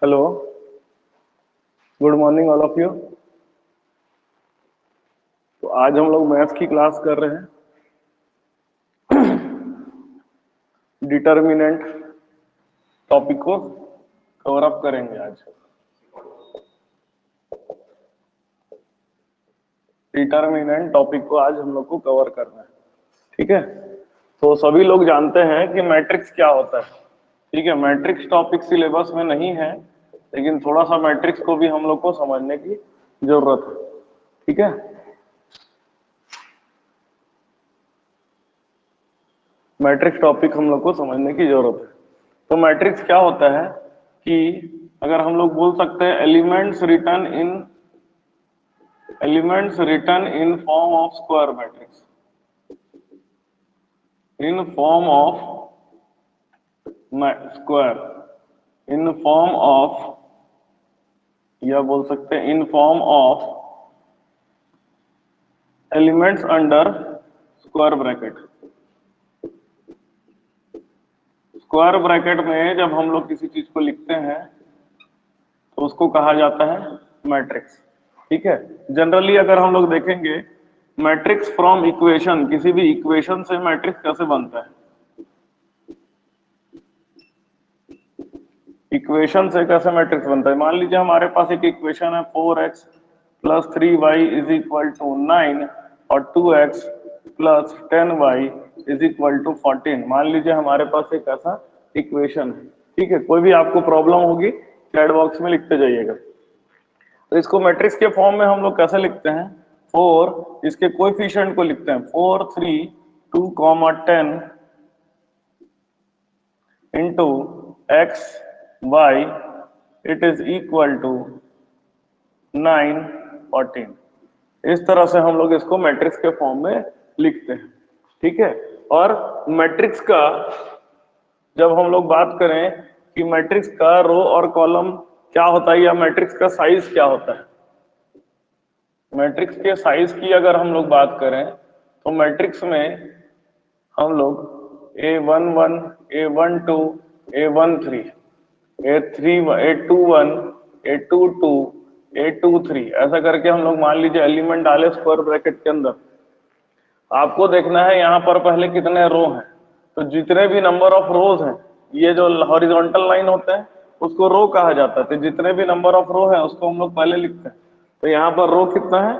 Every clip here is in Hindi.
Hello, good morning all of you. तो आज हम लोग मैथ्स की क्लास कर रहे हैं। डिटर्मिनेंट टॉपिक को कवर अप करेंगे आज। डिटर्मिनेंट टॉपिक को आज हम लोग को कवर करना है, ठीक है। तो सभी लोग जानते हैं कि मैट्रिक्स क्या होता है, ठीक है। मैट्रिक्स टॉपिक सिलेबस में नहीं है, लेकिन थोड़ा सा मैट्रिक्स को भी हम लोग को समझने की जरूरत है, ठीक है। मैट्रिक्स टॉपिक हम लोग को समझने की जरूरत है। तो मैट्रिक्स क्या होता है कि अगर हम लोग बोल सकते हैं elements return in form of square matrix, in form of square, in form of, या बोल सकते हैं in form of elements under square bracket. Square bracket में जब हम लोग किसी चीज को लिखते हैं तो उसको कहा जाता है मैट्रिक्स, ठीक है। जनरली अगर हम लोग देखेंगे मैट्रिक्स फ्रॉम इक्वेशन, किसी भी इक्वेशन से मैट्रिक्स कैसे बनता है, इक्वेशन से कैसे मैट्रिक्स बनता है। मान लीजिए हमारे पास एक इक्वेशन है 4x plus 3y is equal to 9 और 2x plus 10y is equal to 14। मान लीजिए हमारे पास एक ऐसा इक्वेशन है, ठीक है। कोई भी आपको प्रॉब्लम होगी चैट बॉक्स में लिखते जाइएगा। तो इसको मैट्रिक्स के फॉर्म में हम लोग कैसे लिखते हैं, 4 इसके कोएफिशिएंट को लिखते हैं 4 3 2 10 into x y it is equal to 9 14। इस तरह से हम लोग इसको मैट्रिक्स के फॉर्म में लिखते हैं, ठीक है। और मैट्रिक्स का जब हम लोग बात करें कि मैट्रिक्स का रो और कॉलम क्या होता है या मैट्रिक्स का साइज क्या होता है, मैट्रिक्स के साइज की अगर हम लोग बात करें तो मैट्रिक्स में हम लोग A11 A12 A13 A21 A22 A23 ऐसा करके हम लोग मान लीजिए एलिमेंट डाले स्क्वायर ब्रैकेट के अंदर। आपको देखना है यहाँ पर पहले कितने रो हैं, तो जितने भी नंबर ऑफ रोज हैं, ये जो हॉरिजॉन्टल लाइन होते हैं उसको रो कहा जाता है। तो जितने भी नंबर ऑफ रो हैं उसको हम लोग पहले लिखते हैं। तो यहाँ पर रो कितना है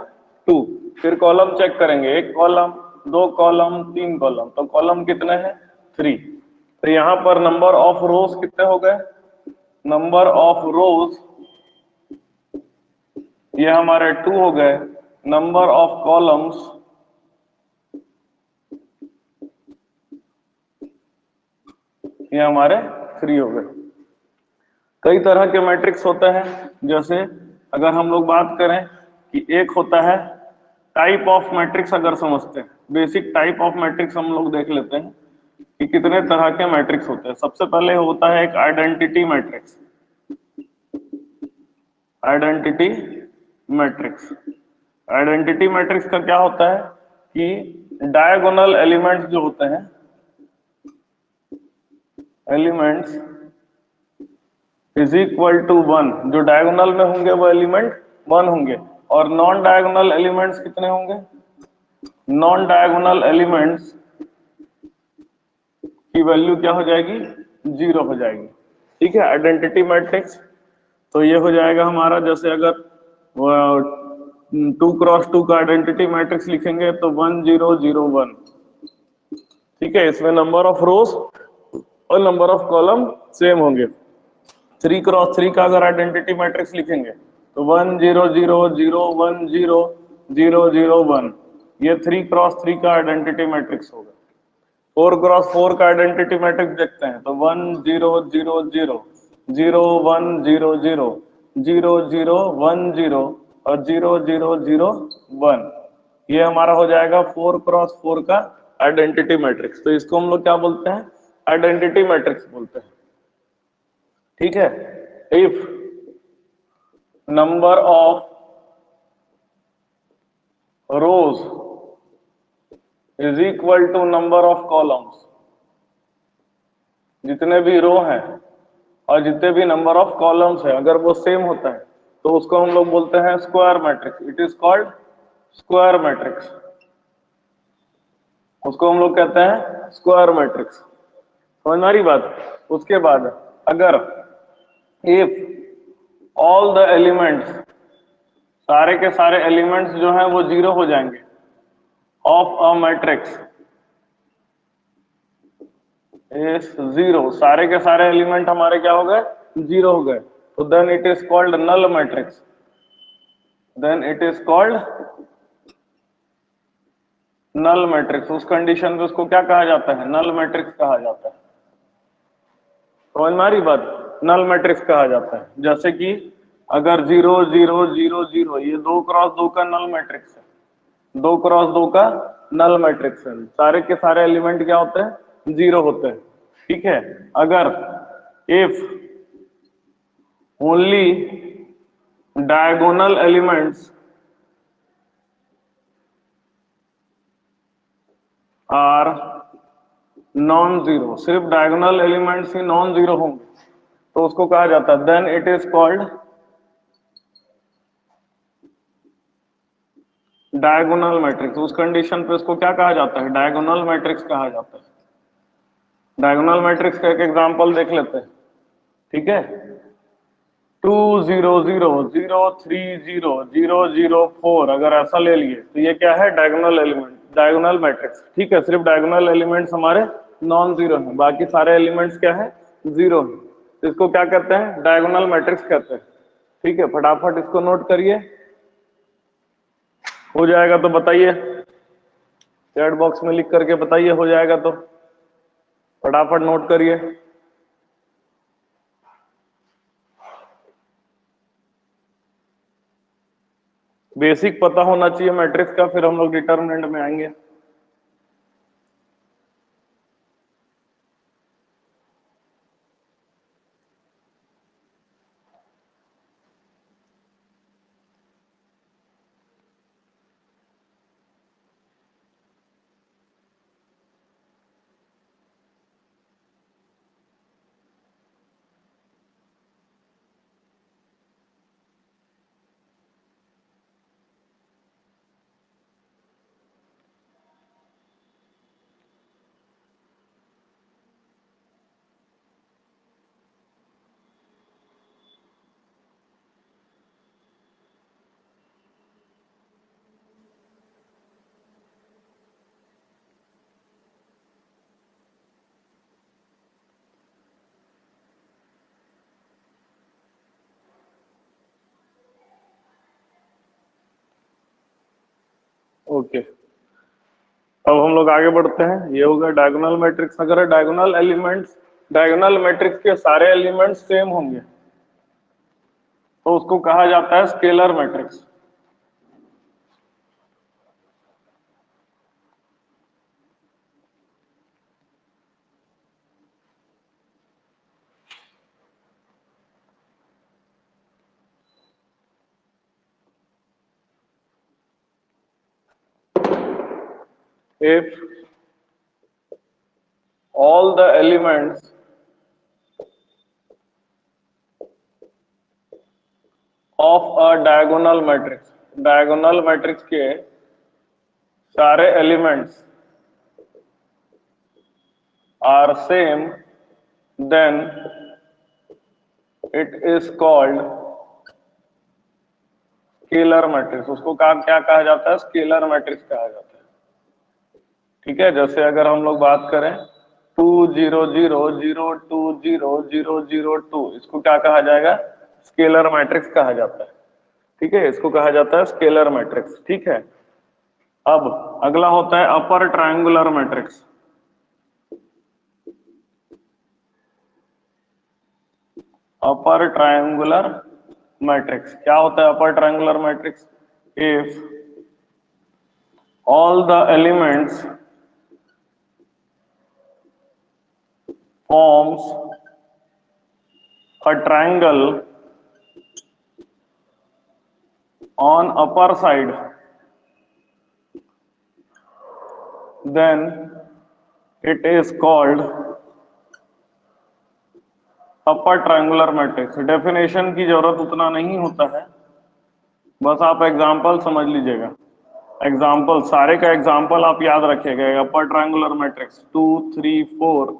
2, फिर कॉलम चेक करेंगे, एक कॉलम, दो कॉलम, तीन कॉलम, तो कॉलम कितने हैं 3। तो यहाँ पर नंबर ऑफ रोज कितने हो गए, नंबर ऑफ रोज ये हमारे 2 हो गए, नंबर ऑफ कॉलम्स ये हमारे 3 हो गए। कई तरह के मैट्रिक्स होते हैं, जैसे अगर हम लोग बात करें कि एक होता है टाइप ऑफ मैट्रिक्स, अगर समझते हैं बेसिक टाइप ऑफ मैट्रिक्स हम लोग देख लेते हैं कि कितने तरह के मैट्रिक्स होते हैं। सबसे पहले होता है एक identity matrix. Identity matrix, identity matrix का क्या होता है कि डायगोनल एलिमेंट्स जो होते हैं, एलिमेंट्स इज इक्वल टू 1, जो डायगोनल में होंगे वो एलिमेंट 1 होंगे, और नॉन डायगोनल एलिमेंट्स कितने होंगे, नॉन डायगोनल एलिमेंट्स की वैल्यू क्या हो जाएगी, 0 हो जाएगी, ठीक है। आइडेंटिटी मैट्रिक्स तो ये हो जाएगा हमारा, जैसे अगर 2 क्रॉस 2 का आइडेंटिटी मैट्रिक्स लिखेंगे तो 1 0 0 1, ठीक है। इसमें नंबर ऑफ रोज और नंबर ऑफ कॉलम सेम होंगे। 3 क्रॉस 3 का अगर आइडेंटिटी मैट्रिक्स लिखेंगे तो 1 0 0 0 1 0 0 0 1, ये 3 क्रॉस 3 का आइडेंटिटी मैट्रिक्स होगा। 4 क्रॉस 4 का आइडेंटिटी मैट्रिक्स देखते हैं तो 1 0 0 0 0 1 0 0 0 0 1 0 और 0 0 0 1, ये हमारा हो जाएगा 4 क्रॉस 4 का आइडेंटिटी मैट्रिक्स। तो इसको हम लोग क्या बोलते हैं, आइडेंटिटी मैट्रिक्स बोलते हैं, ठीक है। If number of rows is equal to number of columns, जितने भी रो हैं और जितने भी नंबर ऑफ कॉलम्स है अगर वो सेम होता है तो उसको हम लोग बोलते हैं square matrix. It is called square matrix, उसको हम लोग कहते हैं स्क्वायर मैट्रिक्स। समझ में आ रही बात? उसके बाद अगर इफ ऑल द एलिमेंट्स, सारे के सारे एलिमेंट्स जो हैं वो जीरो हो जाएंगे of a matrix is zero, सारे के सारे एलिमेंट हमारे क्या हो गए? जीरो हो गए, तो then it is called null matrix. Then it is called null matrix. उस कंडीशन पे उसको क्या कहा जाता है? नल मैट्रिक्स कहा जाता है। समझ में आ रही बात? नल मैट्रिक्स कहा जाता है। जैसे कि अगर 0 0 0 0 ये 2 क्रॉस 2 का नल मैट्रिक्स है, 2 क्रॉस 2 का नल मैट्रिक्स है, सारे के सारे एलिमेंट क्या होते हैं? जीरो होते हैं। ठीक है, अगर if only diagonal elements are non zero, सिर्फ डायगोनल एलिमेंट्स ही नॉन जीरो होंगे तो उसको कहा जाता है then it is called diagonal matrix. उस कंडीशन पे उसको क्या कहा जाता है? डायगोनल मैट्रिक्स कहा जाता है। डायगोनल मैट्रिक्स का एक एग्जांपल देख लेते हैं। ठीक है, 2 0 0 0 3 0 0 0 4 अगर ऐसा ले लिए तो ये क्या है? Diagonal element, diagonal matrix. ठीक है, सिर्फ डायगोनल एलिमेंट्स हमारे नॉन जीरो हैं, बाकी सारे एलिमेंट्स क्या है? जीरो है। तो इसको क्या कहते हैं? डायगोनल मैट्रिक्स कहते हैं। ठीक है, फटाफट इसको नोट करिए, हो जाएगा तो बताइए, चैट बॉक्स में लिख करके बताइए हो जाएगा तो। फटाफट नोट करिए। बेसिक पता होना चाहिए मैट्रिक्स का, फिर हम लोग डिटरमिनेंट में आएंगे। ओके, अब हम लोग आगे बढ़ते हैं। ये होगा डायगोनल मैट्रिक्स। अगर डायगोनल एलिमेंट्स, डायगोनल मैट्रिक्स के सारे एलिमेंट्स सेम होंगे तो उसको कहा जाता है scalar matrix. If all the elements of a diagonal matrix, diagonal matrix के सारे elements are same, then it is called scalar matrix. उसको क्या कहा जाता है? स्केलर मैट्रिक्स कहा जाता है। ठीक है, जैसे अगर हम लोग बात करें 2 0 0 0 2 0 0 0 2, इसको क्या कहा जाएगा? स्केलर मैट्रिक्स कहा जाता है। ठीक है, इसको कहा जाता है स्केलर मैट्रिक्स। ठीक है, अब अगला होता है upper triangular matrix. Upper triangular matrix क्या होता है? Upper triangular matrix if all the elements forms a triangle on upper side, then it is called upper triangular matrix. Definition की जरूरत उतना नहीं होता है, बस आप एग्जाम्पल समझ लीजिएगा। एग्जाम्पल, सारे का एग्जाम्पल आप याद रखिएगा। Upper triangular matrix 2 3 4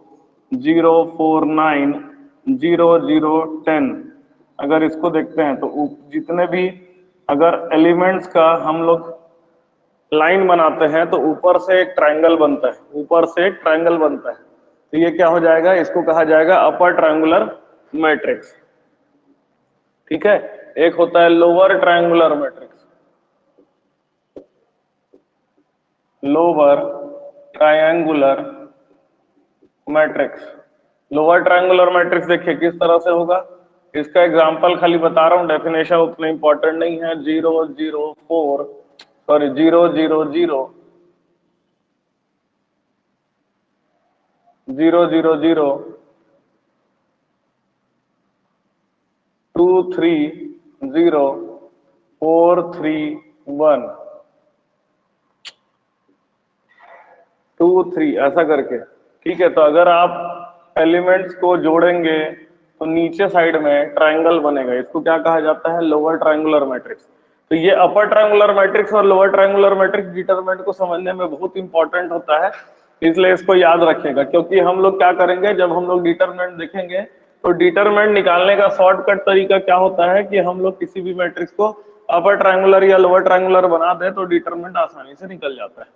0 4 9 0 0 10। अगर इसको देखते हैं तो जितने भी अगर एलिमेंट्स का हम लोग लाइन बनाते हैं तो ऊपर से एक ट्रायंगल बनता है, ऊपर से एक ट्रायंगल बनता है। तो ये क्या हो जाएगा, इसको कहा जाएगा अपर ट्रायंगुलर मैट्रिक्स। ठीक है। एक होता है lower triangular matrix, lower triangular matrix. Lower triangular matrix देखिए किस तरह से होगा। इसका एग्जांपल खाली बता रहा हूं, डेफिनेशन उतना इंपॉर्टेंट नहीं है। 0 0 4 सॉरी 0 0 0 0 0 0 2 3 0 4 3 1 2 3 ऐसा करके। ठीक है। तो अगर आप एलिमेंट्स को जोड़ेंगे तो नीचे साइड में ट्रायंगल बनेगा। इसको क्या कहा जाता है, लोअर ट्रायंगुलर मैट्रिक्स। तो ये अपर ट्रायंगुलर मैट्रिक्स और लोअर ट्रायंगुलर मैट्रिक्स डिटरमिनेंट को समझने में बहुत इंपॉर्टेंट होता है, इसलिए इसको याद रखिएगा। क्योंकि हम लोग क्या करेंगे, जब हम लोग डिटरमिनेंट देखेंगे तो डिटरमिनेंट निकालने का शॉर्टकट तरीका क्या होता है कि हम लोग किसी भी मैट्रिक्स को अपर ट्रायंगुलर या लोअर ट्रायंगुलर बना दे तो डिटरमिनेंट आसानी से निकल जाता है।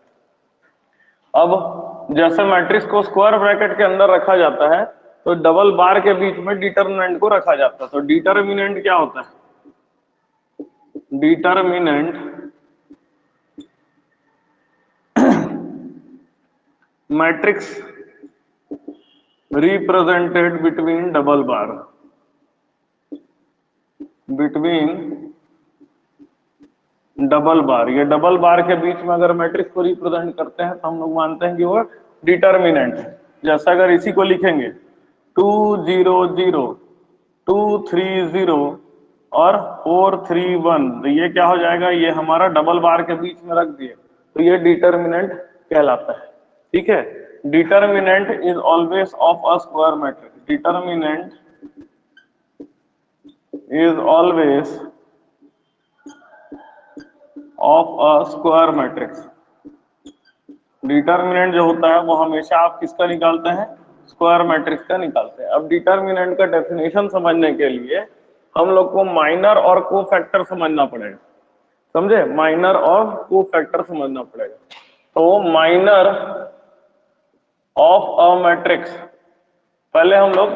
अब जैसे मैट्रिक्स को स्क्वायर ब्रैकेट के अंदर रखा जाता है तो डबल बार के बीच में डिटरमिनेंट को रखा जाता है। तो डिटरमिनेंट क्या होता है, determinant matrix represented between double bar, between double bar. ये डबल बार के बीच में अगर मैट्रिक्स को रिप्रेजेंट करते हैं तो हम लोग मानते हैं कि वो डिटरमिनेंट है। जैसा अगर इसी को लिखेंगे 2 0 0 2 3 0 और 4 3 1, तो ये क्या हो जाएगा, ये हमारा डबल बार के बीच में रख दिए तो ये डिटरमिनेंट कहलाता है। ठीक है। Determinant is always of a square matrix, determinant is always of a square matrix. Determinant जो होता है वो हमेशा आप किसका निकालते हैं, स्क्वायर मैट्रिक्स का निकालते हैं। अब डिटरमिनेंट का डेफिनेशन समझने के लिए हम लोग को माइनर और को फैक्टर समझना पड़ेगा। समझे, माइनर और को फैक्टर समझना पड़ेगा। तो माइनर ऑफ अ मैट्रिक्स, पहले हम लोग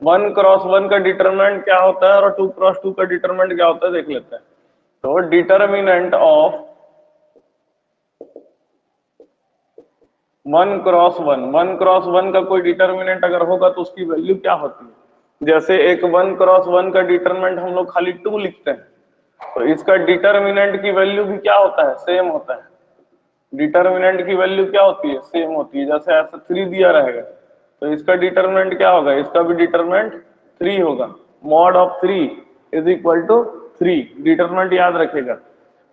1 क्रॉस 1 का डिटरमिनेंट क्या होता है और 2 क्रॉस 2 का डिटरमिनेंट क्या होता है देख लेते हैं। तो डिटरमिनेंट ऑफ 1 क्रॉस 1 का कोई डिटरमिनेंट अगर होगा तो उसकी वैल्यू क्या होती है। जैसे एक 1 क्रॉस 1 का डिटरमिनेंट हम लोग खाली 2 लिखते हैं, तो इसका डिटरमिनेंट की वैल्यू भी क्या होता है, सेम होता है। डिटरमिनेंट की वैल्यू क्या होती है, सेम होती है। जैसे ऐसा 3 दिया रहेगा तो इसका डिटरमिनेंट क्या होगा, इसका भी डिटरमिनेंट 3 होगा। Mod of 3 is equal to 3, determinant याद रखेगा।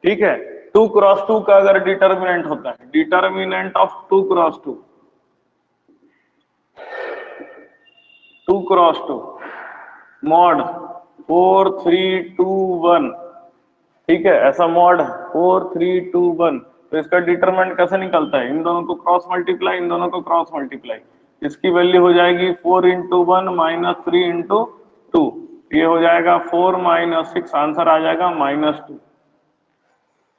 ठीक है। 2 क्रॉस 2 का अगर डिटरमिनेंट होता है, determinant of 2 cross 2, 2 cross 2 mod 4 3 2 1। ठीक है, ऐसा मॉड 4 3 2 1। तो इसका डिटरमिनेंट कैसे निकलता है, इन दोनों को क्रॉस मल्टीप्लाई, इन दोनों को क्रॉस मल्टीप्लाई। इसकी वैल्यू हो जाएगी 4 इंटू 1 माइनस 3 इंटू 2, ये हो जाएगा 4 माइनस 6, आंसर आ जाएगा -2।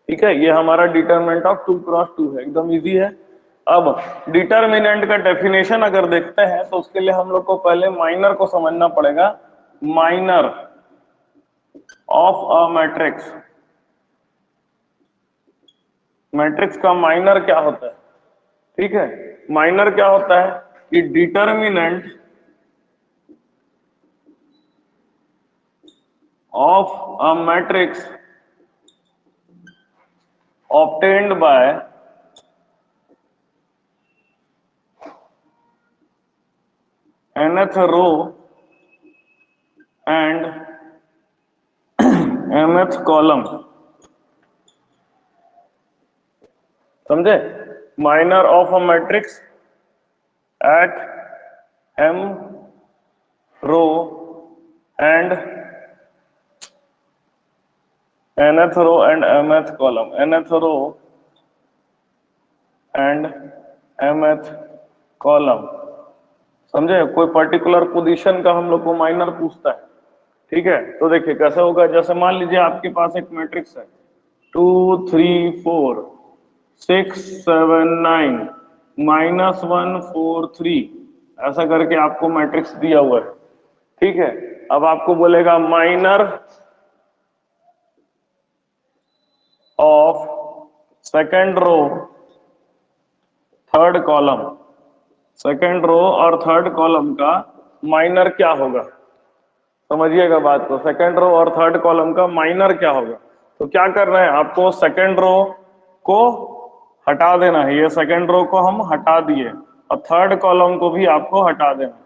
ठीक है, ये हमारा डिटरमिनेंट ऑफ 2 क्रॉस 2 है, एकदम इजी है। अब डिटरमिनेंट का डेफिनेशन अगर देखते हैं तो उसके लिए हम लोग को पहले माइनर को समझना पड़ेगा। Minor of a matrix, matrix का माइनर क्या होता है। ठीक है, माइनर क्या होता है कि determinant of a matrix obtained by nth row and mth column. समझे, minor of a matrix at m row and nth row and mth column, nth row and mth column. समझे? कोई पर्टिकुलर पोजीशन का हम लोग को माइनर पूछता है, ठीक है? तो देखिए कैसे होगा, जैसे मान लीजिए आपके पास एक मैट्रिक्स है 2 3 4 6 7 9 -1 4 3, ऐसा करके आपको मैट्रिक्स दिया हुआ है, ठीक है? अब आपको बोलेगा minor of second row third column, second row और थर्ड कॉलम का माइनर क्या होगा? समझिएगा बात को, सेकेंड रो और थर्ड कॉलम का माइनर क्या होगा? तो क्या करना है आपको, सेकेंड रो को हटा देना है, ये सेकेंड रो को हम हटा दिए और थर्ड कॉलम को भी आपको हटा देना है।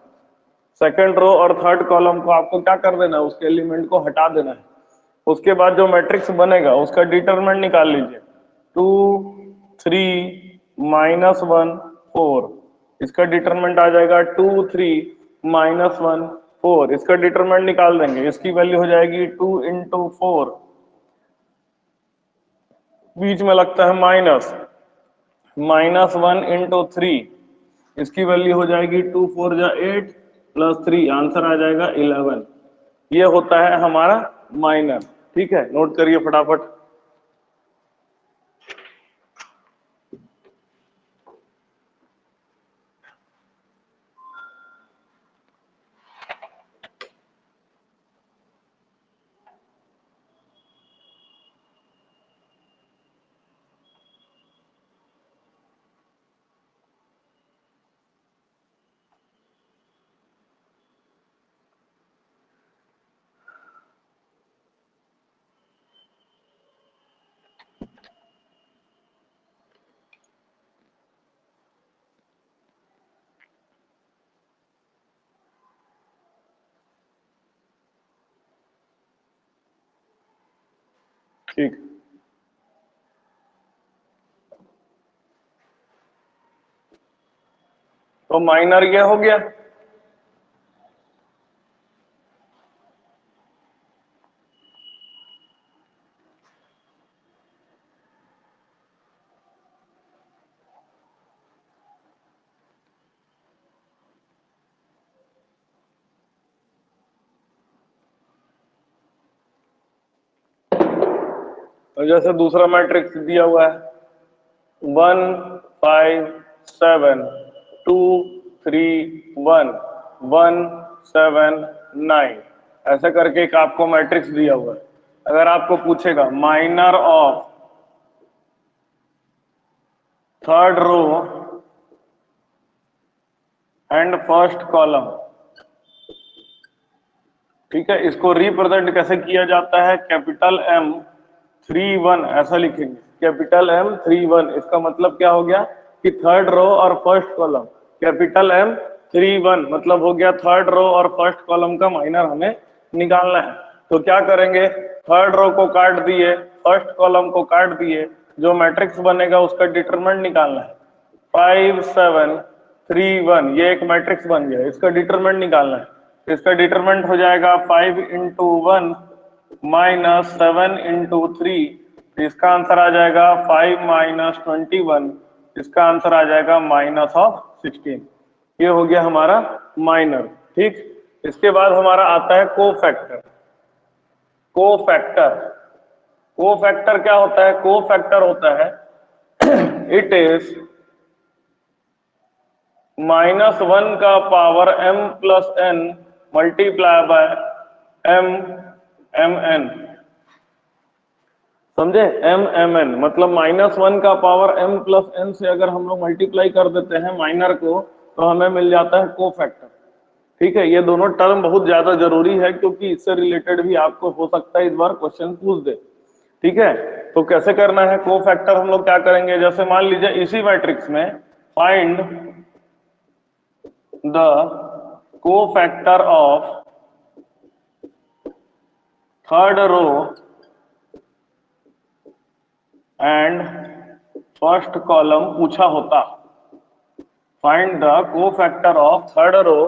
सेकेंड रो और थर्ड कॉलम को आपको क्या कर देना है, उसके एलिमेंट को हटा देना है। उसके बाद जो मैट्रिक्स बनेगा उसका डिटरमिनेंट निकाल लीजिए, 2 3 -1 4, इसका डिटरमिनेंट आ जाएगा 2 3 -1 4, इसका डिटरमिनेंट निकाल देंगे, इसकी वैल्यू हो जाएगी 2 × 4, बीच में लगता है माइनस, -1 × 3, इसकी वैल्यू हो जाएगी 2 4 जा 8 +3, आंसर आ जाएगा 11। ये होता है हमारा माइनर, ठीक है? नोट करिए फटाफट। ठीक, तो माइनर ये हो गया। तो जैसे दूसरा मैट्रिक्स दिया हुआ है 1 5 7 2 3 1 1 7 9, ऐसा करके एक आपको मैट्रिक्स दिया हुआ है। अगर आपको पूछेगा minor of third row and first column, ठीक है, इसको रिप्रेजेंट कैसे किया जाता है, कैपिटल M 3 1, ऐसा लिखेंगे, कैपिटल M 3 1। इसका मतलब क्या हो गया कि थर्ड रो और फर्स्ट कॉलम, कैपिटल M 3 1 मतलब हो गया थर्ड रो और फर्स्ट कॉलम का माइनर हमें निकालना है। तो क्या करेंगे, थर्ड रो को काट दिए, फर्स्ट कॉलम को काट दिए, जो मैट्रिक्स बनेगा उसका डिटरमिनेंट निकालना है। 5 7 3 1, ये एक मैट्रिक्स बन गया, इसका डिटरमिनेंट निकालना है। इसका डिटरमिनेंट हो जाएगा 5 × 1 -7 × 3, इसका आंसर आ जाएगा 5 - 21, इसका आंसर आ जाएगा -16। ये हो गया हमारा माइनर, ठीक। इसके बाद हमारा आता है कोफैक्टर। कोफैक्टर, कोफैक्टर क्या होता है, कोफैक्टर होता है इट इज -1 का power m + n multiply by m mn, समझे? m मतलब -1 का पावर m + n से अगर हम लोग मल्टीप्लाई कर देते हैं माइनर को तो हमें मिल जाता है कोफैक्टर, ठीक है। ये दोनों टर्म बहुत ज्यादा जरूरी है क्योंकि इससे रिलेटेड भी आपको हो सकता है इस बार क्वेश्चन पूछ दे, ठीक है। तो कैसे करना है कोफैक्टर, हम लोग क्या करेंगे, जैसे मान लीजिए इसी मैट्रिक्स में find the cofactor of third row and first column पूछा होता, find the cofactor of third row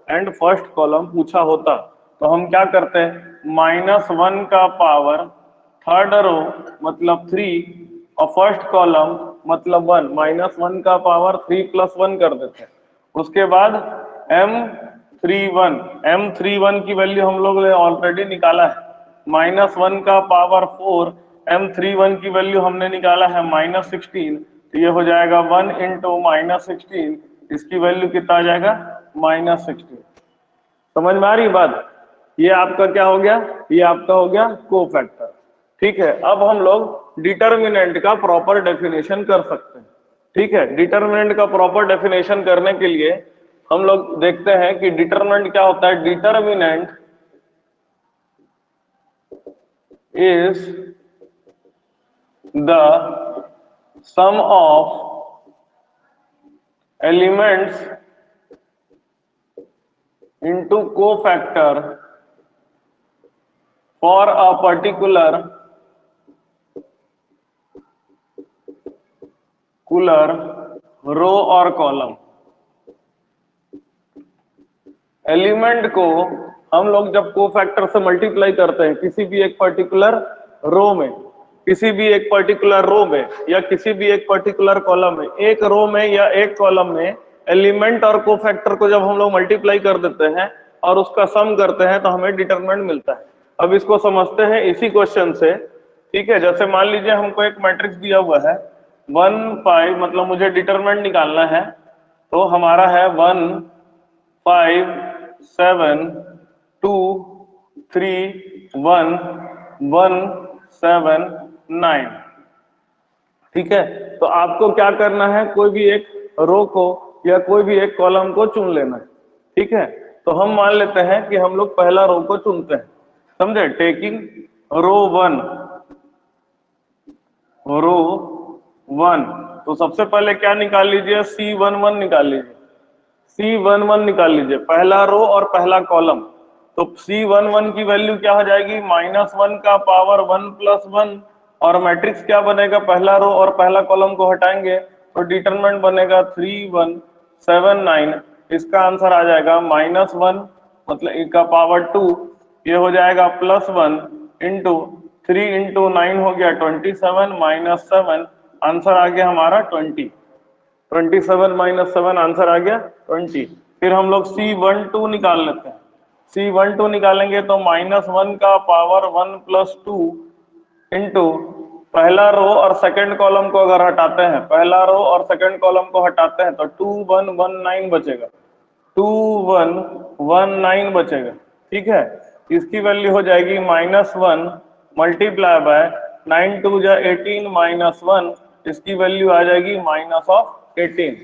and first column पूछा होता तो हम क्या करते हैं, -1 का पावर थर्ड रो मतलब 3 और फर्स्ट कॉलम मतलब 1, -1 का पावर 3 + 1 कर देते हैं। उसके बाद M31 की वैल्यू हम लोग ने ऑलरेडी निकाला है, -1 का पावर 4, M31 की वैल्यू हमने निकाला है -16, तो ये हो जाएगा 1 × -16, इसकी वैल्यू कितना आ जाएगा -16। समझ में आ रही बात? ये आपका क्या हो गया, ये आपका हो गया कोफैक्टर। ठीक है, अब हम लोग डिटर्मिनेंट का प्रॉपर डेफिनेशन कर सकते हैं। ठीक है, डिटर्मिनेंट का प्रॉपर डेफिनेशन करने के लिए हम लोग देखते हैं कि डिटर्मिनेंट क्या होता है। Determinant is the sum of elements into cofactor for a particular row और कॉलम। एलिमेंट को हम लोग जब कोफैक्टर से मल्टीप्लाई करते हैं किसी भी एक पर्टिकुलर रो में, किसी भी एक पर्टिकुलर रो में या किसी भी एक पर्टिकुलर कॉलम में, एक रो में या एक कॉलम में एलिमेंट और कोफैक्टर को जब हम लोग मल्टीप्लाई कर देते हैं और उसका सम करते हैं तो हमें डिटरमिनेंट मिलता है। अब इसको समझते हैं इसी क्वेश्चन से। ठीक है, जैसे मान लीजिए हमको एक मैट्रिक्स दिया हुआ है 1 5, मतलब मुझे डिटरमिनेंट निकालना है, तो हमारा है 1 5 7 2 3 1 1 7 9। ठीक है, तो आपको क्या करना है, कोई भी एक रो को या कोई भी एक कॉलम को चुन लेना है। ठीक है, तो हम मान लेते हैं कि हम लोग पहला रो को चुनते हैं, समझे। टेकिंग रो 1, तो सबसे पहले क्या निकाल लीजिए, C11 निकाल लीजिए, C11 निकाल लीजिए, पहला रो और पहला कॉलम। तो C11 की वैल्यू क्या हो जाएगी, -1 का पावर 1 + 1, और मैट्रिक्स क्या बनेगा, पहला रो और पहला कॉलम को हटाएंगे तो डिटरमिनेंट बनेगा 3 1 7 9। इसका आंसर आ जाएगा -1 मतलब e का पावर 2, ये हो जाएगा +1 × 3 × 9 हो गया 27 - 7, आंसर आ गया हमारा 20। 27 - 7 आंसर आ गया 20। फिर हम लोग C12 निकाल लेते हैं। C12 निकालेंगे तो -1 का पावर 1 + 2 इंटू पहला रो और सेकंड कॉलम को अगर हटाते हैं, पहला रो और सेकंड कॉलम को हटाते हैं तो 2119 बचेगा, 2119 बचेगा। ठीक है, इसकी वैल्यू हो जाएगी -1 मल्टीप्लाई बाय 9 2 जा 18 -1, इसकी वैल्यू आ जाएगी -18।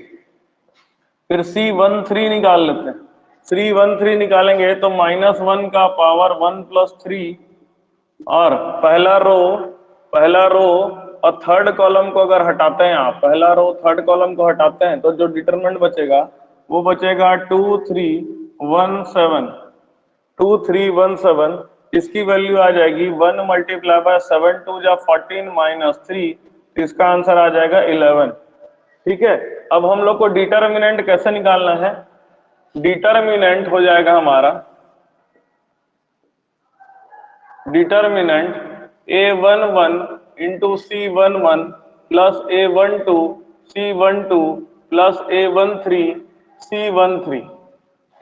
फिर C13 निकाल लेते हैं। C13 निकालेंगे तो -1 का पावर 1 + 3, और पहला रो और थर्ड कॉलम को अगर हटाते हैं आप, पहला रो थर्ड कॉलम को हटाते हैं तो जो डिटरमिनेंट बचेगा वो बचेगा 2317, 2317। इसकी वैल्यू आ जाएगी 1 मल्टीप्लाई बाय 7 2 जा 14 -3, इसका आंसर आ जाएगा 11। ठीक है, अब हम लोग को डिटरमिनेंट कैसे निकालना है। डिटरमिनेंट हो जाएगा हमारा, determinant A11 × C11 plus A12 C12 plus A13 C13।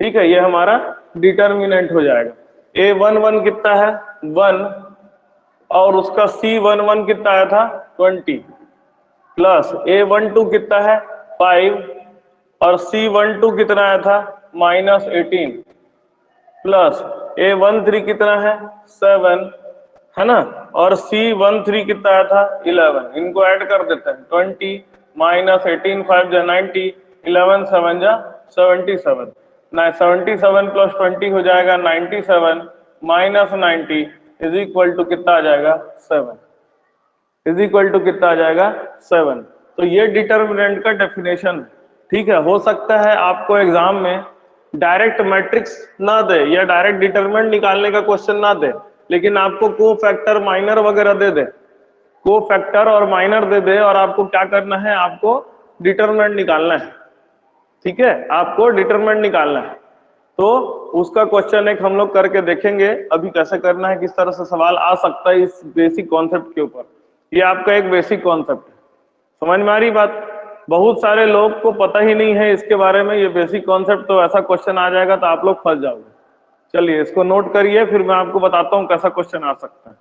ठीक है, ये हमारा डिटरमिनेंट हो जाएगा। A11 कितना है 1, और उसका C11 कितना आया था 20, प्लस A12 कितना है 5, और C12 कितना आया था -18, प्लस A13 कितना है 7, है ना, और C13 कितना आया था 11। इनको ऐड कर देते हैं, 20 -18 5 जा 90, 11 7 जा 77, 77 + 20 हो जाएगा 97 -90 इज इक्वल टू कितना आ जाएगा 7, इज इक्वल टू कितना आ जाएगा 7। तो ये डिटर्मिनेंट का डेफिनेशन है। ठीक है, हो सकता है आपको एग्जाम में डायरेक्ट मैट्रिक्स ना दे या डायरेक्ट डिटरमिनेंट निकालने का क्वेश्चन ना दे, लेकिन आपको को फैक्टर माइनर वगैरह दे दे, को फैक्टर और माइनर दे दे, और आपको क्या करना है, आपको डिटरमिनेंट निकालना है। ठीक है, आपको डिटरमिनेंट निकालना है। तो उसका क्वेश्चन एक हम लोग करके देखेंगे अभी कैसे करना है, किस तरह से सवाल आ सकता है इस बेसिक कॉन्सेप्ट के ऊपर। ये आपका एक बेसिक कॉन्सेप्ट है, समझ में आ रही बात। बहुत सारे लोग को पता ही नहीं है इसके बारे में, ये बेसिक कॉन्सेप्ट, तो ऐसा क्वेश्चन आ जाएगा तो आप लोग फंस जाओगे। चलिए इसको नोट करिए, फिर मैं आपको बताता हूं कैसा क्वेश्चन आ सकता है।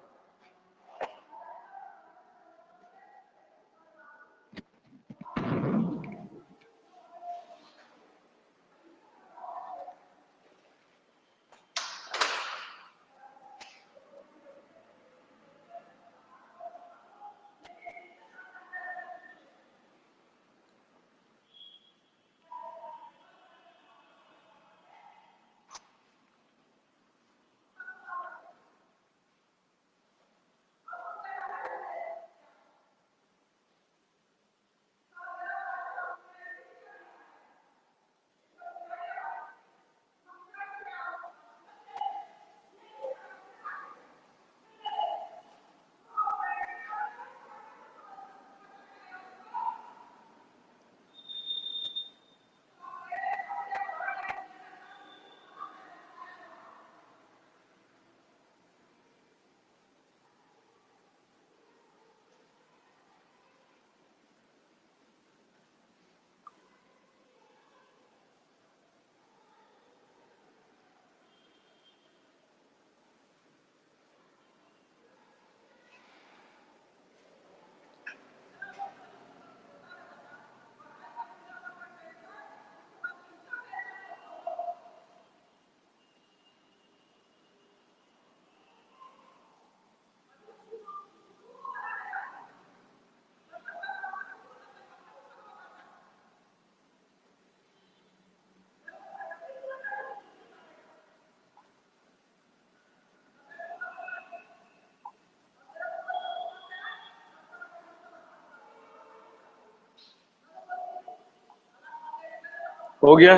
हो गया?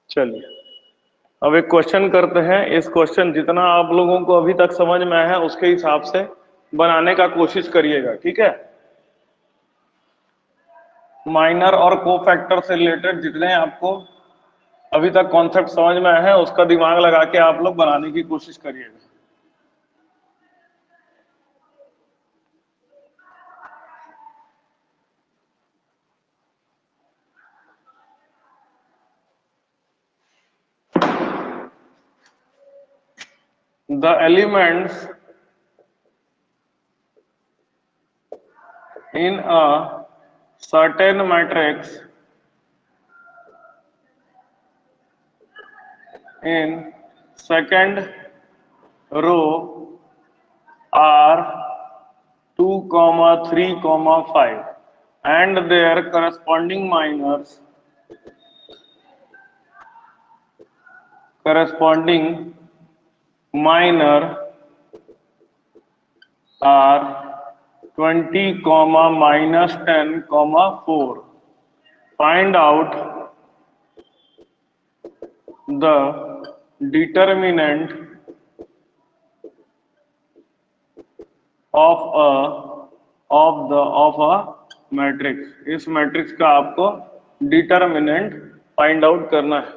चलिए अब एक क्वेश्चन करते हैं। इस क्वेश्चन जितना आप लोगों को अभी तक समझ में आया है उसके हिसाब से बनाने का कोशिश करिएगा, ठीक है। माइनर और कोफैक्टर से रिलेटेड जितने आपको अभी तक कॉन्सेप्ट समझ में आए हैं उसका दिमाग लगा के आप लोग बनाने की कोशिश करिएगा। The elements in a certain matrix in second row are 2, 3, 5 and their corresponding minors are 20, -10, 4. Find out the determinant of a matrix. इस मैट्रिक्स का आपको डिटर्मिनेंट फाइंड आउट करना है,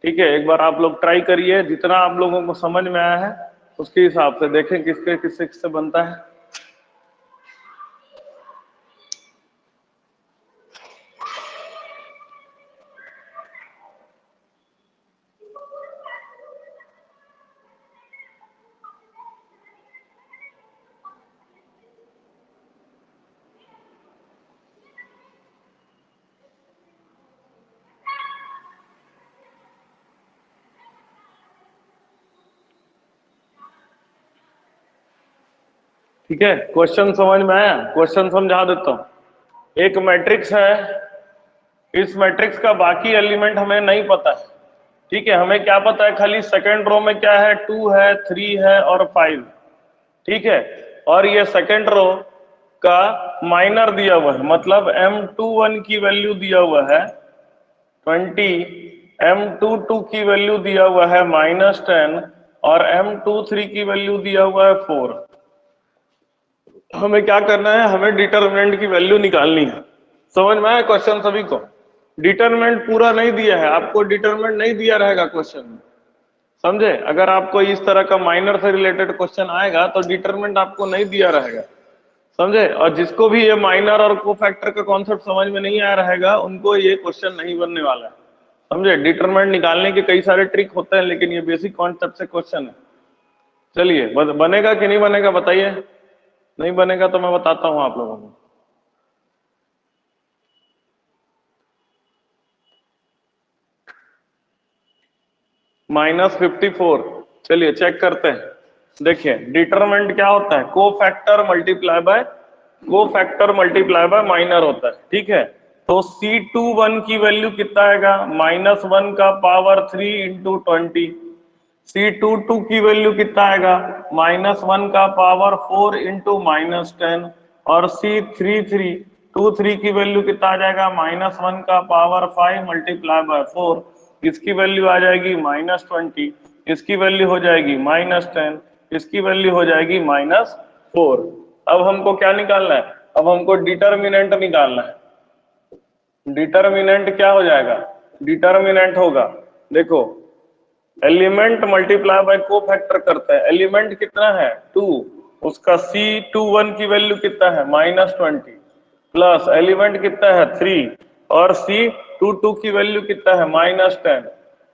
ठीक है। एक बार आप लोग ट्राई करिए, जितना आप लोगों को समझ में आया है उसके हिसाब से देखें किसके किससे किससे बनता है। ठीक है, क्वेश्चन समझ में आया? क्वेश्चन समझा देता हूं। एक मैट्रिक्स है, इस मैट्रिक्स का बाकी एलिमेंट हमें नहीं पता है, ठीक है। हमें क्या पता है, खाली सेकेंड रो में क्या है, 2 है, 3 है और 5, ठीक है। और ये सेकेंड रो का माइनर दिया हुआ है, मतलब M21 की वैल्यू दिया हुआ है 20, M22 की वैल्यू दिया हुआ है -10 और M23 की वैल्यू दिया हुआ है 4। हमें क्या करना है, हमें डिटरमिनेंट की वैल्यू निकालनी है। समझ में आया क्वेश्चन सभी को? डिटरमिनेंट पूरा नहीं दिया है आपको, डिटरमिनेंट नहीं दिया रहेगा क्वेश्चन में, समझे। अगर आपको इस तरह का माइनर से रिलेटेड क्वेश्चन आएगा तो डिटरमिनेंट आपको नहीं दिया रहेगा, समझे। और जिसको भी ये माइनर और कोफैक्टर का कॉन्सेप्ट समझ में नहीं आया रहेगा उनको ये क्वेश्चन नहीं बनने वाला है, समझे। डिटरमिनेंट निकालने के कई सारे ट्रिक होते हैं लेकिन ये बेसिक कॉन्सेप्ट से क्वेश्चन है। चलिए बनेगा कि नहीं बनेगा बताइए, नहीं बनेगा तो मैं बताता हूं आप लोगों को। -54, चलिए चेक करते हैं। देखिए डिटरमिनेंट क्या होता है, कोफैक्टर मल्टीप्लाई बाय माइनर होता है, ठीक है। तो C21 की वैल्यू कितना आएगा, -1 का पावर 3 इंटू 20। C22 की वैल्यू कितना आएगा, -1 का पावर 4 इंटू -10। और C23 की वैल्यू कितना आ जाएगा, -1 का पावर 5 मल्टीप्लाई बाय 4। इसकी वैल्यू आ जाएगी -20, इसकी वैल्यू हो जाएगी -10, इसकी वैल्यू हो जाएगी -4। अब हमको क्या निकालना है, अब हमको डिटरमिनेंट निकालना है। डिटरमिनेंट क्या हो जाएगा, डिटरमिनेंट होगा, देखो एलिमेंट मल्टीप्लाई बाय कोफैक्टर करते हैं, एलिमेंट कितना है 2, उसका C21 की वैल्यू कितना है -20, प्लस एलिमेंट कितना है 3 और C22 की वैल्यू कितना है -10,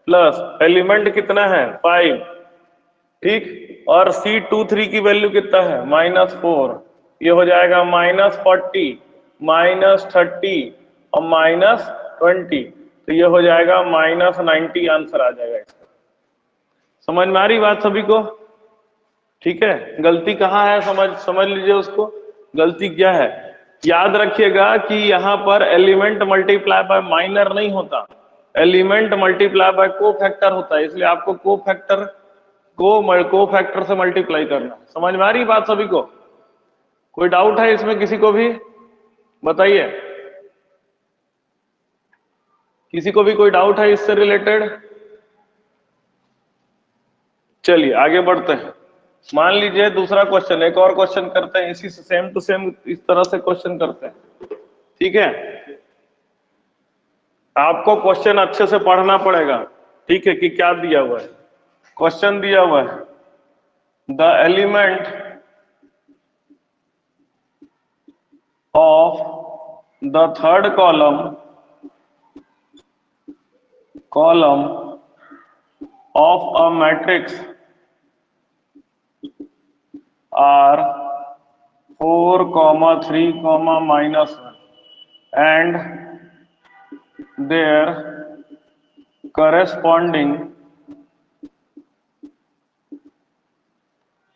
प्लस एलिमेंट कितना है 5, ठीक, और C23 की वैल्यू कितना है -4। ये हो जाएगा -40 -30 और -20, तो ये हो जाएगा -90 आंसर आ जाएगा इसका। समझ में आ रही बात सभी को, ठीक है। गलती कहाँ है समझ लीजिए उसको, गलती क्या है। याद रखिएगा कि यहाँ पर एलिमेंट मल्टीप्लाई बाय माइनर नहीं होता, एलिमेंट मल्टीप्लाई बाय कोफैक्टर होता है, इसलिए आपको कोफैक्टर से मल्टीप्लाई करना। समझ में आ रही बात सभी को, कोई डाउट है इसमें किसी को भी बताइए, किसी को भी कोई डाउट है इससे रिलेटेड। चलिए आगे बढ़ते हैं। मान लीजिए दूसरा क्वेश्चन, एक और क्वेश्चन करते हैं, इसी से सेम टू सेम इस तरह से क्वेश्चन करते हैं, ठीक है। आपको क्वेश्चन अच्छे से पढ़ना पड़ेगा, ठीक है, कि क्या दिया हुआ है। क्वेश्चन दिया हुआ है, the element of the third column of a matrix are 4, 3, -1 and their corresponding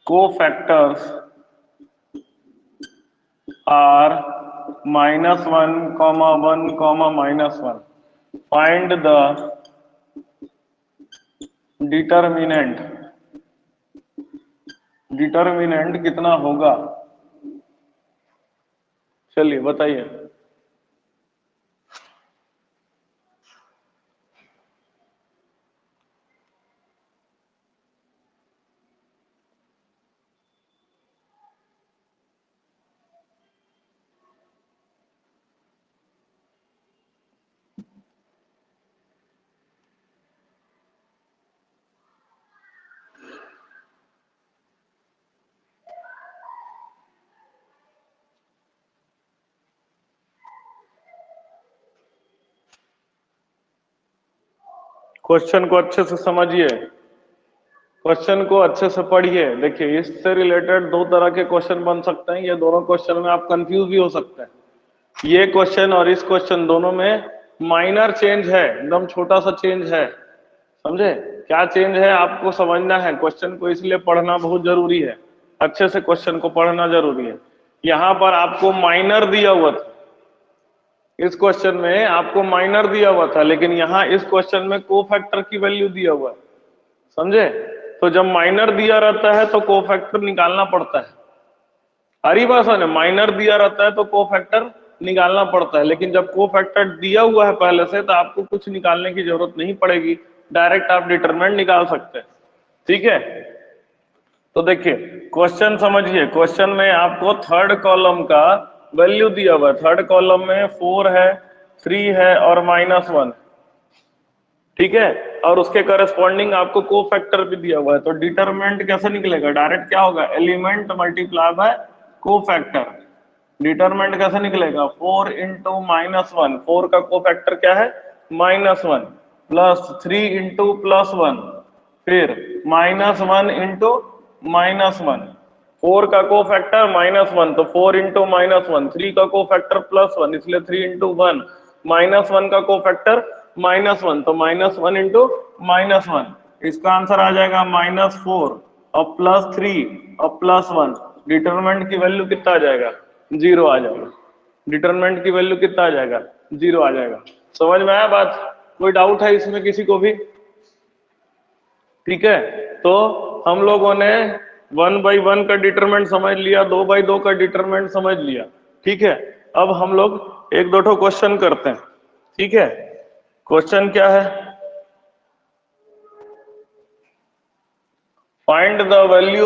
cofactors are -1, 1, -1. Find the determinant कितना होगा, चलिए बताइए। क्वेश्चन को अच्छे से समझिए, क्वेश्चन को अच्छे से पढ़िए। देखिए इससे रिलेटेड दो तरह के क्वेश्चन बन सकते हैं, ये दोनों क्वेश्चन में आप कंफ्यूज भी हो सकते हैं। ये क्वेश्चन और इस क्वेश्चन दोनों में माइनर चेंज है, एकदम छोटा सा चेंज है, समझे। क्या चेंज है आपको समझना है, क्वेश्चन को इसलिए पढ़ना बहुत जरूरी है, अच्छे से क्वेश्चन को पढ़ना जरूरी है। यहाँ पर आपको माइनर दिया हुआ था, इस क्वेश्चन में आपको माइनर दिया हुआ था, लेकिन यहाँ इस क्वेश्चन में कोफैक्टर की वैल्यू दिया हुआ है, समझे। तो जब माइनर दिया रहता है तो कोफैक्टर निकालना पड़ता है, हरी बात है, माइनर दिया रहता है तो कोफैक्टर निकालना पड़ता है, लेकिन जब कोफैक्टर दिया हुआ है पहले से तो आपको कुछ निकालने की जरूरत नहीं पड़ेगी, डायरेक्ट आप डिटरमिनेंट निकाल सकते हैं, ठीक है। तो देखिए क्वेश्चन समझिए, क्वेश्चन में आपको थर्ड कॉलम का वैल्यू दिया हुआ है, थर्ड कॉलम में 4 है, 3 है और -1, ठीक है, और उसके करस्पॉन्डिंग आपको कोफैक्टर भी दिया हुआ है। तो डिटरमिनेंट कैसे निकलेगा? डायरेक्ट क्या होगा? Element multiply by cofactor. Determinant कैसे निकलेगा? 4 इंटू -1, 4 का कोफैक्टर क्या है? -1, प्लस 3 इंटू +1, फिर -1 इंटू -1, 4 का कोफैक्टर -1, तो 4 इंटू -1, 3 का कोफैक्टर +1, इसलिए 3 इंटू 1, -1 का कोफैक्टर -1, तो -1 इंटू -1, इसका आंसर आ जाएगा -4 और +3 और +1। डिटरमिनेंट की वैल्यू कितना आ जाएगा? 0 आ जाएगा। डिटरमिनेंट की वैल्यू कितना आ जाएगा? 0 आ जाएगा। समझ में आया बात? कोई डाउट है इसमें किसी को भी? ठीक है, तो हम लोगों ने 1/1 का डिटरमिनेंट समझ लिया, 2/2 का डिटरमिनेंट समझ लिया। ठीक है, अब हम लोग एक दो क्वेश्चन करते हैं। ठीक है, क्वेश्चन क्या है? Find the value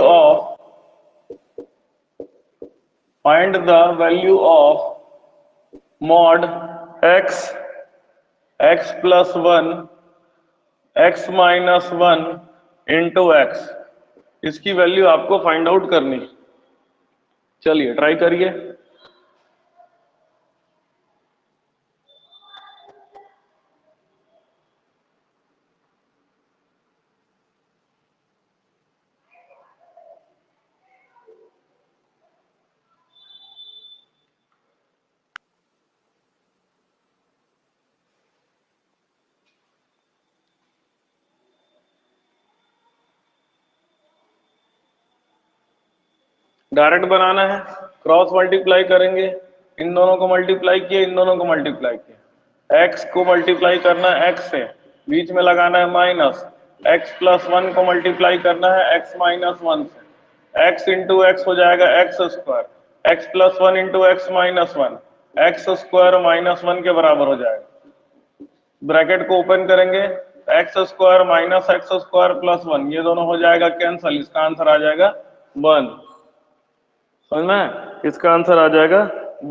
of mod x plus 1 x minus 1 into x. इसकी वैल्यू आपको फाइंड आउट करनी। चलिए ट्राई करिए। डायरेक्ट बनाना है, क्रॉस मल्टीप्लाई करेंगे, इन दोनों को मल्टीप्लाई किए, इन दोनों को मल्टीप्लाई किए, x को मल्टीप्लाई करना है x से, बीच में लगाना है माइनस, x प्लस 1 को मल्टीप्लाई करना है x माइनस 1 से, x इंटू एक्स हो जाएगा x square, x plus 1 into x minus 1, x square -1 के बराबर हो जाएगा। ब्रैकेट को ओपन करेंगे, x square minus x square plus 1, ये दोनों हो जाएगा कैंसल, इसका आंसर आ जाएगा 1। समझ में? इसका आंसर आ जाएगा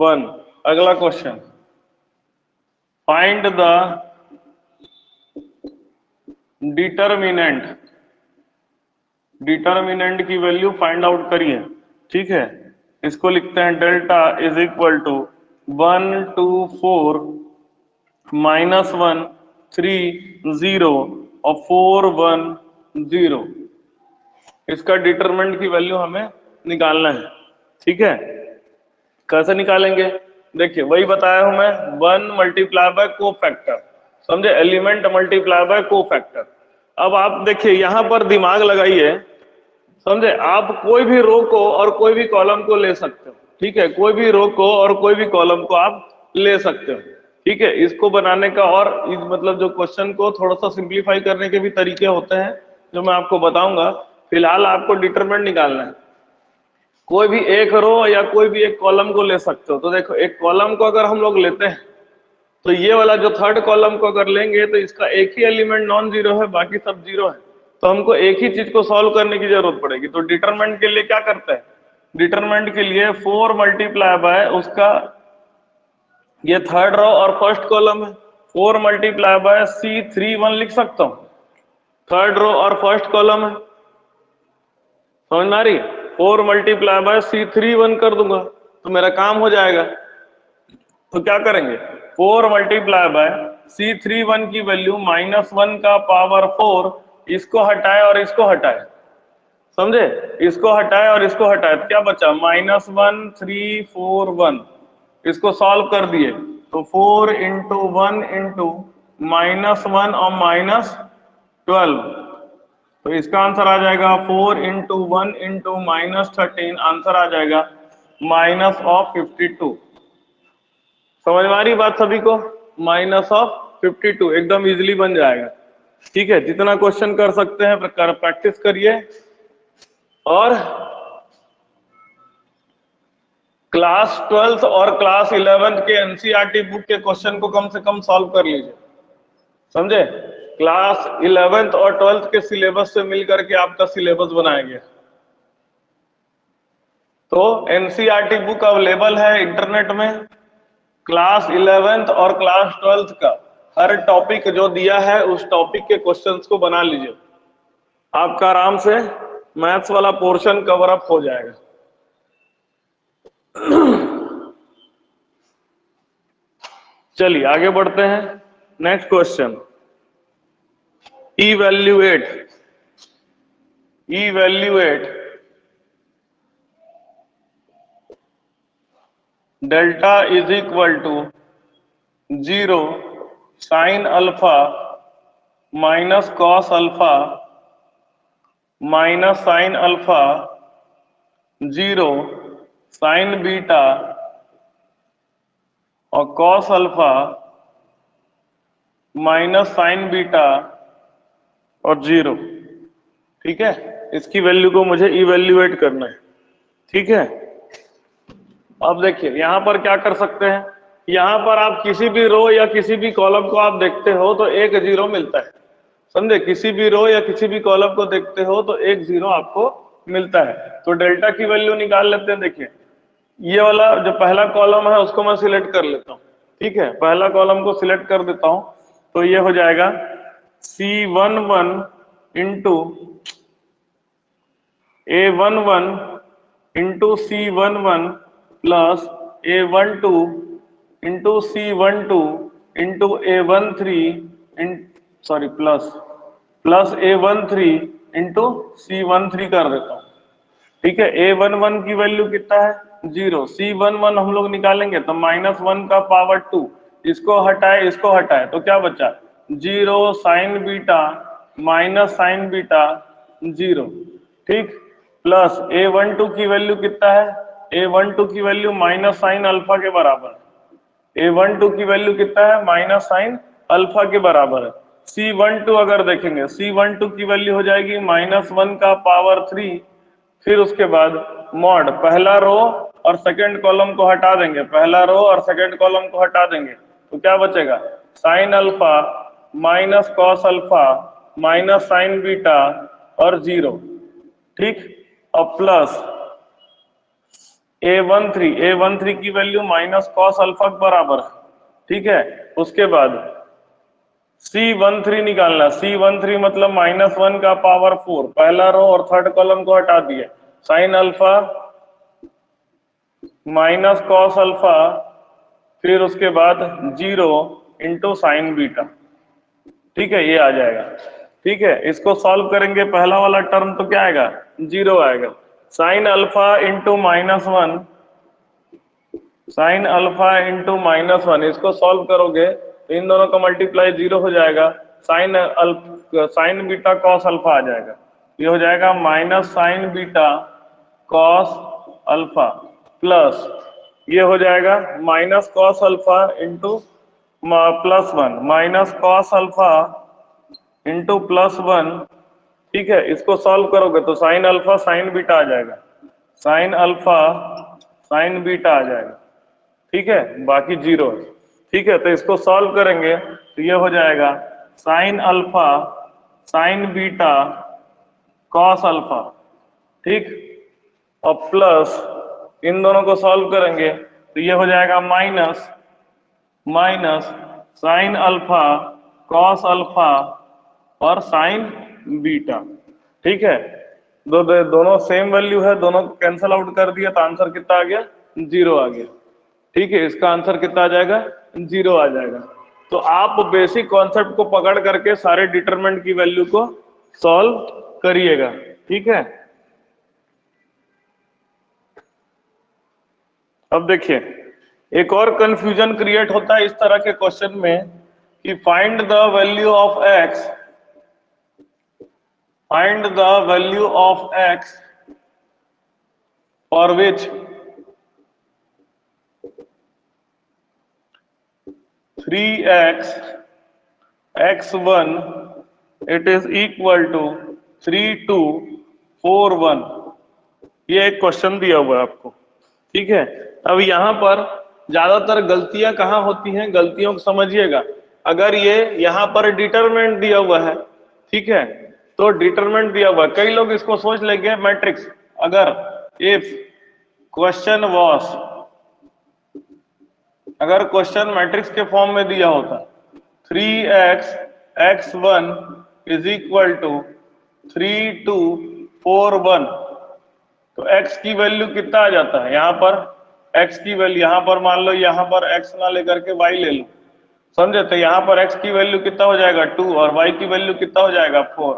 1। अगला क्वेश्चन, फाइंड द डिटरमिनेंट की वैल्यू फाइंड आउट करिए। ठीक है, इसको लिखते हैं डेल्टा इज इक्वल टू 1 2 4 -1 3 0 और 4 1 0। इसका डिटरमिनेंट की वैल्यू हमें निकालना है। ठीक है, कैसे निकालेंगे? देखिए वही बताया हूं मैं, 1 मल्टीप्लाई बाय कोफैक्टर, समझे? Element multiply by cofactor. अब आप देखिए यहां पर दिमाग लगाइए, समझे? आप कोई भी रो को और कोई भी कॉलम को ले सकते हो। ठीक है, कोई भी रो को और कोई भी कॉलम को आप ले सकते हो। ठीक है, इसको बनाने का और मतलब जो क्वेश्चन को थोड़ा सा सिंप्लीफाई करने के भी तरीके होते हैं जो मैं आपको बताऊंगा। फिलहाल आपको डिटरमिनेंट निकालना है। कोई भी एक रो या कोई भी एक कॉलम को ले सकते हो। तो देखो एक कॉलम को अगर हम लोग लेते हैं तो ये वाला जो थर्ड कॉलम को अगर लेंगे तो इसका एक ही एलिमेंट नॉन जीरो है, बाकी सब जीरो है। तो हमको एक ही चीज को सॉल्व करने की जरूरत पड़ेगी। तो डिटरमिनेंट के लिए क्या करते हैं? डिटरमिनेंट के लिए 4 मल्टीप्लाई बाय उसका ये थर्ड रो और फर्स्ट कॉलम है, 4 मल्टीप्लाई बाय C31 लिख सकता हूं, थर्ड रो और फर्स्ट कॉलम है। समझ में आ रही? 4 मल्टीप्लाई बाय C31 कर दूंगा तो मेरा काम हो जाएगा। तो क्या करेंगे? 4 मल्टीप्लाई बाय C31 की वैल्यू -1 का पावर 4, इसको हटाए और इसको हटाए, समझे? इसको हटाए और इसको हटाए तो क्या बचा? -1 3 4 1। इसको सॉल्व कर दिए तो 4 इंटू 1 इंटू -1 और -12, तो इसका आंसर आ जाएगा 4 इंटू 1 इंटू -13, आंसर आ जाएगा -52। समझ में आ रही बात सभी को? -52 एकदम इजीली बन जाएगा। ठीक है, जितना क्वेश्चन कर सकते हैं प्रैक्टिस करिए और क्लास 12th और क्लास 11th के एनसीईआरटी बुक के क्वेश्चन को कम से कम सॉल्व कर लीजिए। समझे? क्लास 11th और 12th के सिलेबस से मिलकर के आपका सिलेबस बनाया गया। तो एनसीईआरटी बुक अवेलेबल है इंटरनेट में, क्लास 11th और क्लास 12th का हर टॉपिक जो दिया है उस टॉपिक के क्वेश्चंस को बना लीजिए, आपका आराम से मैथ्स वाला पोर्शन कवर अप हो जाएगा। चलिए आगे बढ़ते हैं। Next question, evaluate delta is equal to 0 sine alpha minus cos alpha minus sine alpha 0 sine beta और cos alpha minus sine beta और 0। ठीक है, इसकी वैल्यू को मुझे इवैल्यूएट करना है। ठीक है, अब देखिए यहां पर क्या कर सकते हैं, यहां पर आप किसी भी रो या किसी भी कॉलम को आप देखते हो तो एक 0 मिलता है, समझे? किसी भी रो या किसी भी कॉलम को देखते हो तो एक 0 आपको मिलता है। तो डेल्टा की वैल्यू निकाल लेते हैं। देखिए ये वाला जो पहला कॉलम है उसको मैं सिलेक्ट कर लेता हूँ। ठीक है, पहला कॉलम को सिलेक्ट कर देता हूं तो ये हो जाएगा C11 into A11 into C11 plus A12 into C12 into A13 plus A13 into C13 कर देता हूं। ठीक है, A11 की वैल्यू कितना है 0, C11 हम लोग निकालेंगे तो -1 का पावर 2, इसको हटाए तो क्या बचा 0 sine beta minus sine beta 0। ठीक, प्लस A12 की वैल्यू कितना है, A12 की वैल्यू माइनस साइन अल्फा के बराबर है। A12 की वैल्यू कितना है माइनस साइन अल्फा के बराबर है। C12 अगर देखेंगे C12 की वैल्यू हो जाएगी -1 का पावर 3, फिर उसके बाद मॉड पहला रो और सेकंड कॉलम को हटा देंगे, पहला रो और सेकंड कॉलम को हटा देंगे तो क्या बचेगा sign alpha minus cos alpha minus sine beta और 0। ठीक, अब प्लस A13 की वैल्यू माइनस कॉस अल्फा के बराबर है। ठीक है, उसके बाद C13 निकालना, C13 मतलब -1 का पावर 4, पहला रो और थर्ड कॉलम को हटा दिया, sign alpha minus cos alpha फिर उसके बाद 0 इंटू साइन बीटा। ठीक है, ये आ जाएगा। ठीक है, इसको सॉल्व करेंगे, पहला वाला टर्म तो क्या आएगा 0 आएगा, sine alpha into -1 sine alpha into -1, इसको सॉल्व करोगे तो इन दोनों का मल्टीप्लाई 0 हो जाएगा, साइन बीटा कॉस अल्फा आ जाएगा, ये हो जाएगा minus sine beta cos alpha plus ये हो जाएगा minus cos alpha into +1 minus cos alpha into +1। ठीक है, इसको सॉल्व करोगे तो साइन अल्फा साइन बीटा आ जाएगा, साइन अल्फा साइन बीटा आ जाएगा। ठीक है, बाकी 0 है। ठीक है, तो इसको सॉल्व करेंगे तो ये हो जाएगा sine alpha sign beta cos alpha. ठीक, और प्लस इन दोनों को सॉल्व करेंगे तो ये हो जाएगा minus sine alpha cos alpha और साइन बीटा। ठीक है, दोनों सेम वैल्यू है, दोनों को कैंसल आउट कर दिया तो आंसर कितना आ गया 0 आ गया। ठीक है, इसका आंसर कितना आ जाएगा 0 आ जाएगा। तो आप बेसिक कॉन्सेप्ट को पकड़ करके सारे डिटरमिनेंट की वैल्यू को सॉल्व करिएगा। ठीक है, अब देखिए एक और कंफ्यूजन क्रिएट होता है इस तरह के क्वेश्चन में कि find the value of x, find the value of x for which 3x x1 it is equal to 3241। ये एक क्वेश्चन दिया हुआ है आपको। ठीक है, अब यहां पर ज्यादातर गलतियां कहां होती हैं, गलतियों को समझिएगा। अगर ये यहां पर डिटरमिनेंट दिया हुआ है, ठीक है, तो डिटरमिनेंट दिया हुआ है, कई लोग इसको सोच लेंगे मैट्रिक्स, अगर इफ क्वेश्चन वॉज अगर क्वेश्चन मैट्रिक्स के फॉर्म में दिया होता 3x x1 is equal to 3 2 4 1, तो x की वैल्यू कितना आ जाता है यहाँ पर? x की वैल्यू यहाँ पर मान लो, यहाँ पर x ना लेकर के y ले लो, समझे? तो यहाँ पर x की वैल्यू कितना हो जाएगा 2 और y की वैल्यू कितना हो जाएगा 4।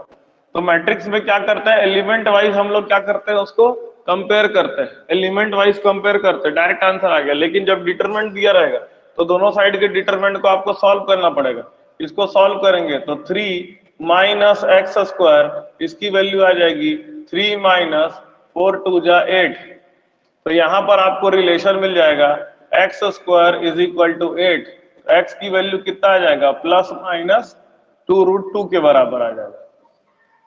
तो मैट्रिक्स में क्या करते हैं, एलिमेंट वाइज हम लोग क्या करते हैं, उसको कंपेयर करते हैं, एलिमेंट वाइज कंपेयर करते हैं, डायरेक्ट आंसर आ गया। लेकिन जब डिटरमिनेंट दिया रहेगा तो दोनों साइड के डिटरमिनेंट को आपको सॉल्व करना पड़ेगा। इसको सॉल्व करेंगे तो 3 माइनस एक्स स्क्वायर, इसकी वैल्यू आ जाएगी 3 माइनस 4 2 जा 8। तो यहां पर आपको रिलेशन मिल जाएगा x square is equal to 8। X की वैल्यू कितना आ जाएगा, प्लस माइनस 2√2 के बराबर आ जाएगा,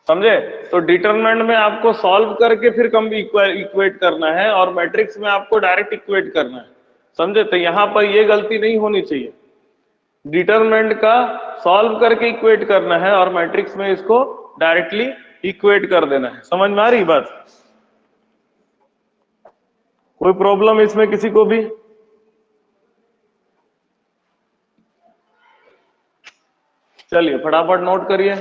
समझे? तो डिटरमिनेंट में आपको सॉल्व करके फिर कम इक्वेट करना है और मैट्रिक्स में आपको डायरेक्ट इक्वेट करना है, समझे? तो यहां पर ये गलती नहीं होनी चाहिए, डिटरमिनेंट का सॉल्व करके इक्वेट करना है और मैट्रिक्स में इसको डायरेक्टली इक्वेट कर देना है। समझ में आ रही बात? कोई प्रॉब्लम इसमें किसी को भी? चलिए फटाफट नोट करिए।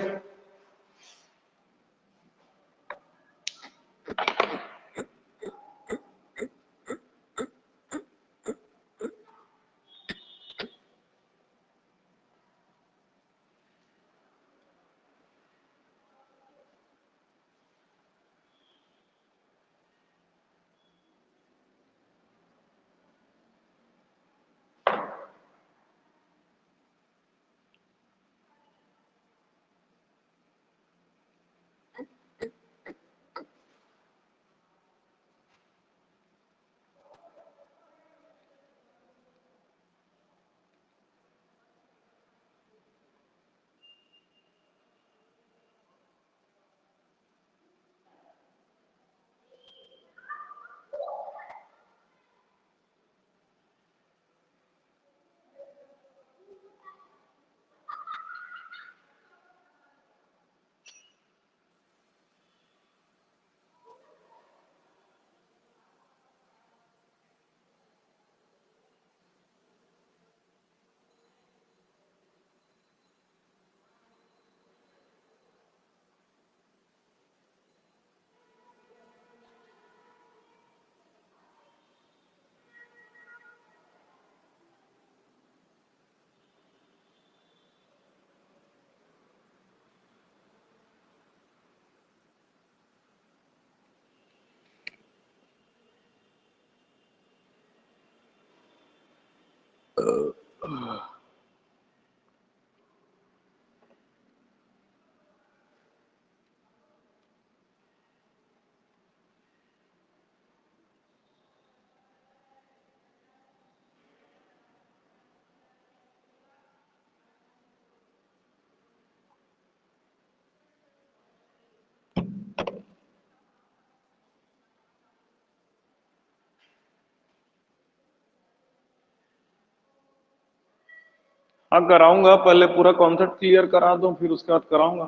हाँ कराऊंगा, पहले पूरा कॉन्सेप्ट क्लियर करा दूं फिर उसके बाद कराऊंगा।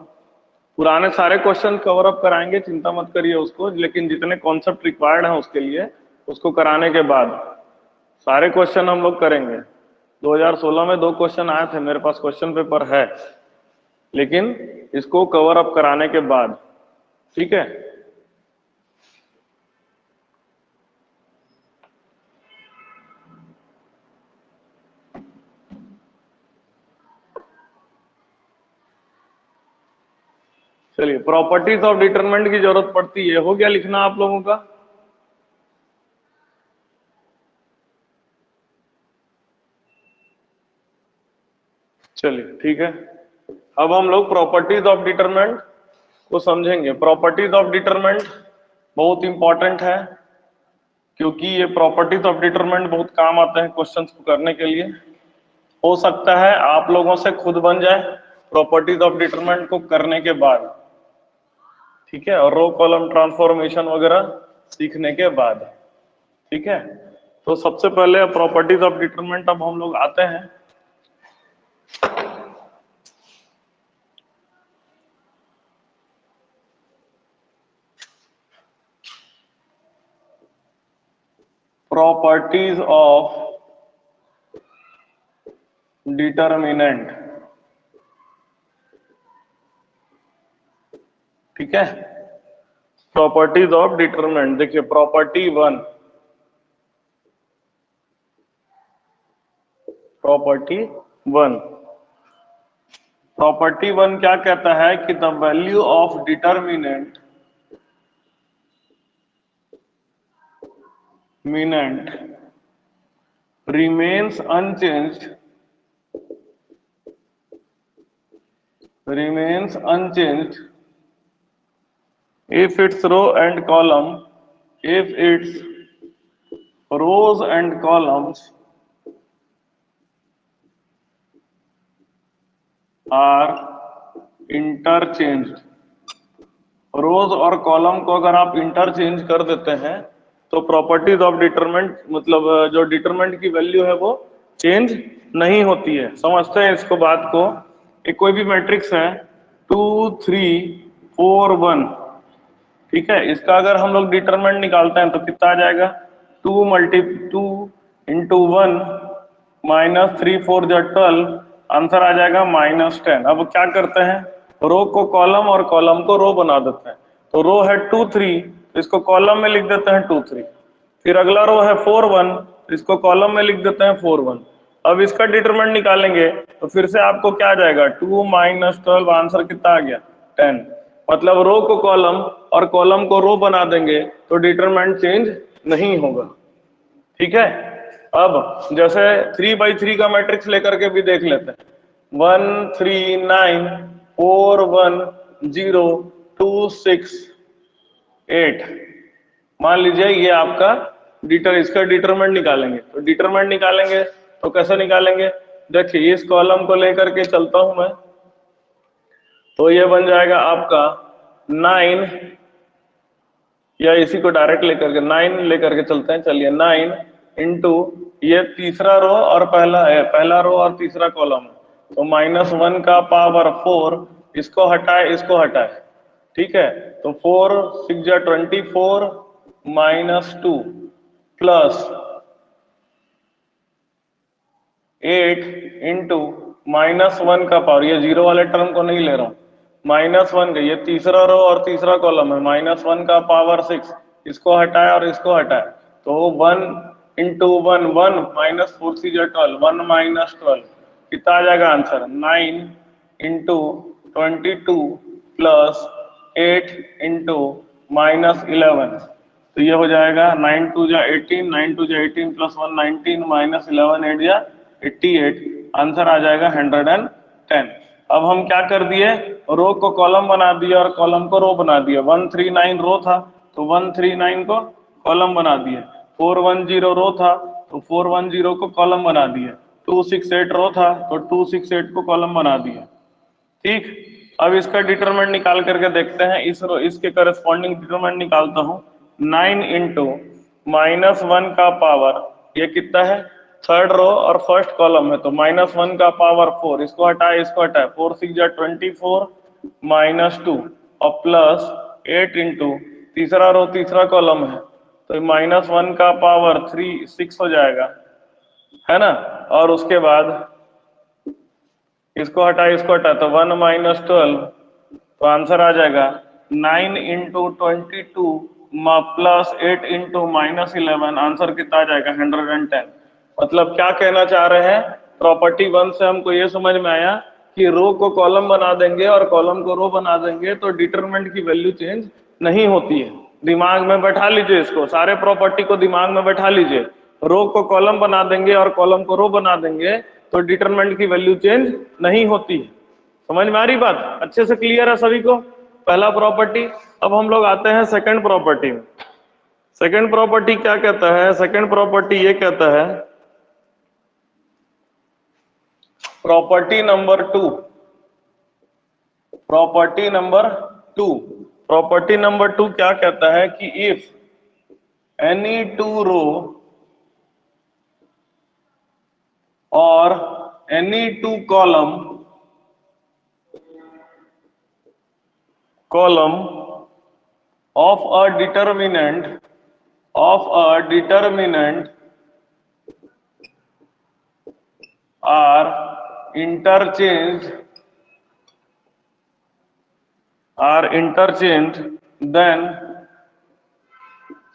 पुराने सारे क्वेश्चन कवर अप कराएंगे, चिंता मत करिए उसको, लेकिन जितने कॉन्सेप्ट रिक्वायर्ड हैं उसके लिए, उसको कराने के बाद सारे क्वेश्चन हम लोग करेंगे। 2016 में 2 क्वेश्चन आए थे, मेरे पास क्वेश्चन पेपर है, लेकिन इसको कवर अप कराने के बाद, ठीक है? चलिए, प्रॉपर्टीज ऑफ डिटरमिनेंट की जरूरत पड़ती है, हो गया लिखना आप लोगों का? चलिए ठीक है, अब हम लोग प्रॉपर्टीज ऑफ डिटरमिनेंट को समझेंगे। प्रॉपर्टीज ऑफ डिटरमिनेंट बहुत इंपॉर्टेंट है, क्योंकि ये प्रॉपर्टीज ऑफ डिटरमिनेंट बहुत काम आते हैं क्वेश्चंस को करने के लिए। हो सकता है आप लोगों से खुद बन जाए प्रॉपर्टीज ऑफ डिटरमिनेंट को करने के बाद, ठीक है? और रो कॉलम ट्रांसफॉर्मेशन वगैरह सीखने के बाद, ठीक है? तो सबसे पहले प्रॉपर्टीज ऑफ डिटरमिनेंट अब हम लोग आते हैं। प्रॉपर्टीज ऑफ डिटर्मिनेंट, ठीक है। प्रॉपर्टीज ऑफ डिटर्मिनेंट, देखिए property one, property one, property one क्या कहता है कि द वैल्यू ऑफ डिटर्मिनेंट मिनेंट remains unchanged, remains unchanged if its row and column, if its rows and columns are interchanged। रोज और कॉलम को अगर आप इंटरचेंज कर देते हैं तो प्रॉपर्टीज ऑफ डिटरमिनेंट, मतलब जो डिटरमिनेंट की वैल्यू है वो चेंज नहीं होती है। समझते हैं इसको, बात को। एक कोई भी मैट्रिक्स है 2 3 4 1, ठीक है, इसका अगर हम लोग डिटरमिनेंट निकालते हैं तो कितना आ जाएगा? 2 इंटू 1 माइनस 3 4 जा 12, आंसर आ जाएगा -10। अब क्या करते हैं, रो को कॉलम और कॉलम को रो बना देते हैं। तो रो है 2 3, तो इसको कॉलम में लिख देते हैं 2 3। फिर अगला रो है 4 1, तो इसको कॉलम में लिख देते हैं 4 1। अब इसका डिटरमिनेंट निकालेंगे तो फिर से आपको क्या आ जाएगा? 2 - 12, आंसर कितना आ गया? 10। मतलब रो को कॉलम और कॉलम को रो बना देंगे तो डिटरमिनेंट चेंज नहीं होगा, ठीक है। अब जैसे 3/3 का मैट्रिक्स लेकर के भी देख लेते हैं। 1 3 9 4 1 0 2 6 8, मान लीजिए ये आपका इसका डिटरमिनेंट निकालेंगे। तो डिटरमिनेंट निकालेंगे तो कैसे निकालेंगे? देखिए इस कॉलम को लेकर के चलता हूं मैं, तो ये बन जाएगा आपका 9, या इसी को डायरेक्ट लेकर के 9 लेकर के चलते हैं। चलिए 9 इंटू ये तीसरा रो और पहला रो और तीसरा कॉलम, तो -1 का पावर 4, इसको हटाए इसको हटाए, ठीक है। तो 4 6 जा 24 -2 प्लस 8 इंटू -1 का पावर, ये जीरो वाले टर्म को नहीं ले रहा हूं, -1 का, ये तीसरा रो और तीसरा कॉलम है, -1 का पावर 6, इसको हटाया और इसको हटाया, तो 1 इंटू 1 1 -4 6 जा 12, 1 - 12, कितना आ जाएगा आंसर? 9 इंटू 22 प्लस 8 इंटू -11, तो ये हो जाएगा 9 2 जा 18, 9 2 जा 18 प्लस 1 19 -11 8 जा 88, आंसर आ जाएगा 110। अब हम क्या कर दिए, रो को कॉलम बना दिया और कॉलम को रो बना दिया। 139 रो था तो 139 को कॉलम बना दिए, 410 रो था तो 410 को कॉलम बना दिए, 268 रो था तो 268 को कॉलम बना दिया, ठीक। अब इसका डिटरमिनेंट निकाल करके देखते हैं। इसके करस्पॉन्डिंग डिटरमिनेंट निकालता हूं। 9 इंटू -1 का पावर, ये कितना है? थर्ड रो और फर्स्ट कॉलम है, तो -1 का पावर 4, इसको हटाए इसको हटाए, 4 6 जा 24 -2 और प्लस 8 इंटू तीसरा रो तीसरा कॉलम है, तो -1 का पावर 3 6 हो जाएगा, है ना। और उसके बाद इसको हटाए इसको हटाए, तो 1 - 12, तो आंसर आ जाएगा 9 इंटू 22 प्लस 8 इंटू -11, आंसर कितना आ जाएगा? 110। मतलब क्या कहना चाह रहे हैं, प्रॉपर्टी 1 से हमको ये समझ में आया कि रो को कॉलम बना देंगे और कॉलम को रो बना देंगे तो डिटरमिनेंट की वैल्यू चेंज नहीं होती है। दिमाग में बैठा लीजिए इसको, सारे प्रॉपर्टी को दिमाग में बैठा लीजिए। रो को कॉलम बना देंगे और कॉलम को रो बना देंगे तो डिटरमिनेंट की वैल्यू चेंज नहीं होती है। समझ में आ रही बात? अच्छे से क्लियर है सभी को? पहला प्रॉपर्टी। अब हम लोग आते हैं सेकंड प्रॉपर्टी में। सेकंड प्रॉपर्टी क्या कहता है? सेकंड प्रॉपर्टी ये कहता है, property number 2, property number 2, property number 2 क्या कहता है कि इफ एनी टू रो और any two column of a determinant are interchanged, then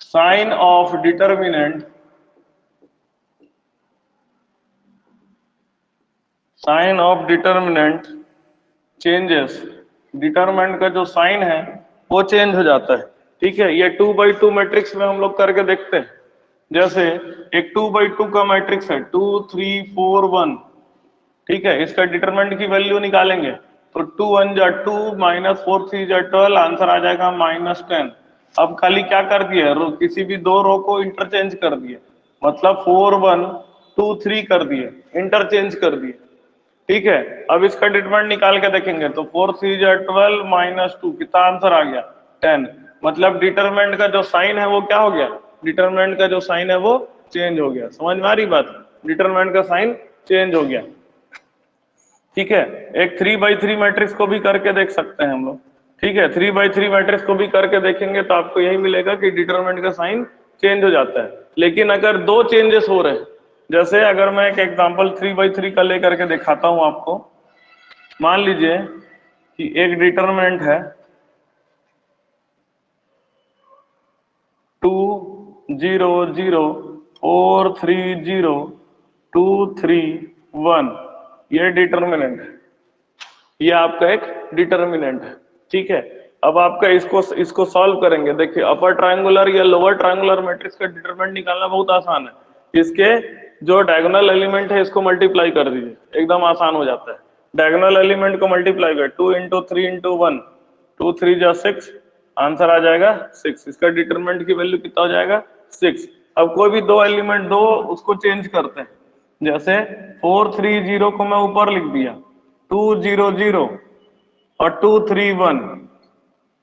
sign of determinant changes. Determinant का जो साइन है वो चेंज हो जाता है। ठीक है, ये 2x2 मैट्रिक्स में हम लोग करके देखते हैं। जैसे एक 2x2 का मैट्रिक्स है 2 3 4 1। ठीक है, इसका डिटरमिनेंट की वैल्यू निकालेंगे तो 2 1 जा 2 -4 3 जा 12, आंसर आ जाएगा -10। अब खाली क्या कर दिए, किसी भी दो रो को इंटरचेंज कर दिए, मतलब 4 1 2 3 कर दिए, इंटरचेंज कर दिए। ठीक है, अब इसका डिटरमिनेंट निकाल के देखेंगे तो 4 3 जा 12 -2, कितना आंसर आ गया 10। मतलब डिटरमिनेंट का जो साइन है वो क्या हो गया, डिटरमिनेंट का जो साइन है वो चेंज हो गया। समझ में आ रही बात, डिटरमिनेंट का साइन चेंज हो गया। ठीक है, एक 3x3 मैट्रिक्स को भी करके देख सकते हैं हम लोग। ठीक है, 3x3 मैट्रिक्स को भी करके देखेंगे तो आपको यही मिलेगा कि डिटरमिनेंट का साइन चेंज हो जाता है। लेकिन अगर दो चेंजेस हो रहे हैं, जैसे अगर मैं एक एग्जांपल 3x3 का लेकर के दिखाता हूं आपको। मान लीजिए कि एक डिटरमिनेंट है 2 0 0 4 3 0 2 3 1, ये डिटरमिनेंट है, ये आपका एक डिटरमिनेंट है। ठीक है, अब आपका इसको सॉल्व करेंगे। देखिए, अपर ट्रायंगुलर या लोअर ट्रायंगुलर मैट्रिक्स का डिटरमिनेंट निकालना बहुत आसान है। इसके जो डायगोनल एलिमेंट है इसको मल्टीप्लाई कर दीजिए, एकदम आसान हो जाता है। डायगोनल एलिमेंट को मल्टीप्लाई कर 2 × 3 × 1, 2 3 जा 6, आंसर आ जाएगा 6। इसका डिटरमिनेंट की वैल्यू कितना हो जाएगा 6। अब कोई भी दो एलिमेंट दो उसको चेंज करते हैं, जैसे 4 3 0 को मैं ऊपर लिख दिया 2 0 0 और 2 3 1,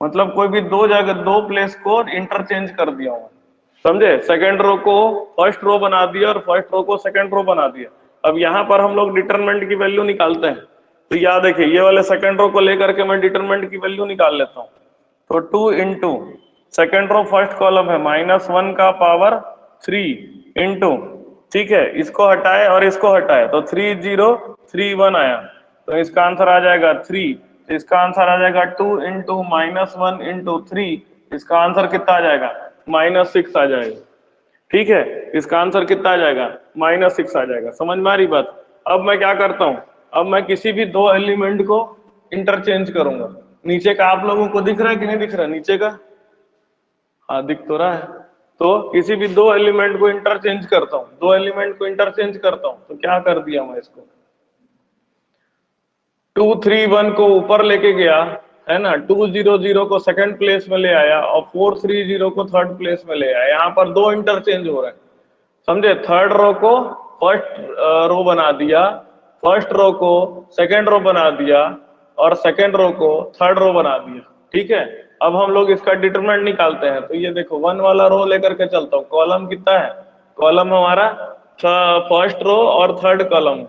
मतलब कोई भी दो जगह दो प्लेस को इंटरचेंज कर दिया हूं, समझे। सेकंड रो को फर्स्ट रो बना दिया और फर्स्ट रो को सेकंड रो बना दिया। अब यहां पर हम लोग डिटरमिनेंट की वैल्यू निकालते हैं, तो याद देखिए ये वाले सेकंड रो को लेकर के मैं डिटरमिनेंट की वैल्यू निकाल लेता हूं। तो 2 into second row first column है -1 का पावर 3 इंटू, ठीक है, इसको हटाए और इसको हटाए तो 3 0 3 1 आया, तो इसका आंसर आ जाएगा 3। इसका आंसर आ जाएगा 2 इंटू -1 इंटू 3, इसका आंसर कितना आ जाएगा -6 आ जाएगा। ठीक है, इसका आंसर कितना आ जाएगा -6 आ जाएगा। समझ में आ रही बात। अब मैं क्या करता हूं, अब मैं किसी भी दो एलिमेंट को इंटरचेंज करूंगा। नीचे का आप लोगों को दिख रहा है कि नहीं दिख रहा, नीचे का? हाँ, दिख तो रहा है। तो किसी भी दो एलिमेंट को इंटरचेंज करता हूं, दो एलिमेंट को इंटरचेंज करता हूं, तो क्या कर दिया मैं इसको 2 3 1 को ऊपर लेके गया, है ना, 2 0 0 को सेकंड प्लेस में ले आया और 4 3 0 को थर्ड प्लेस में ले आया। यहाँ पर दो इंटरचेंज हो रहे हैं, समझे। थर्ड रो को फर्स्ट रो बना दिया, फर्स्ट रो को सेकंड रो बना दिया और सेकंड रो को थर्ड रो बना दिया। ठीक है, अब हम लोग इसका डिटरमिनेंट निकालते हैं। तो ये देखो 1 वाला रो लेकर के चलता हूँ। कॉलम कितना है, कॉलम हमारा फर्स्ट रो और थर्ड कॉलम,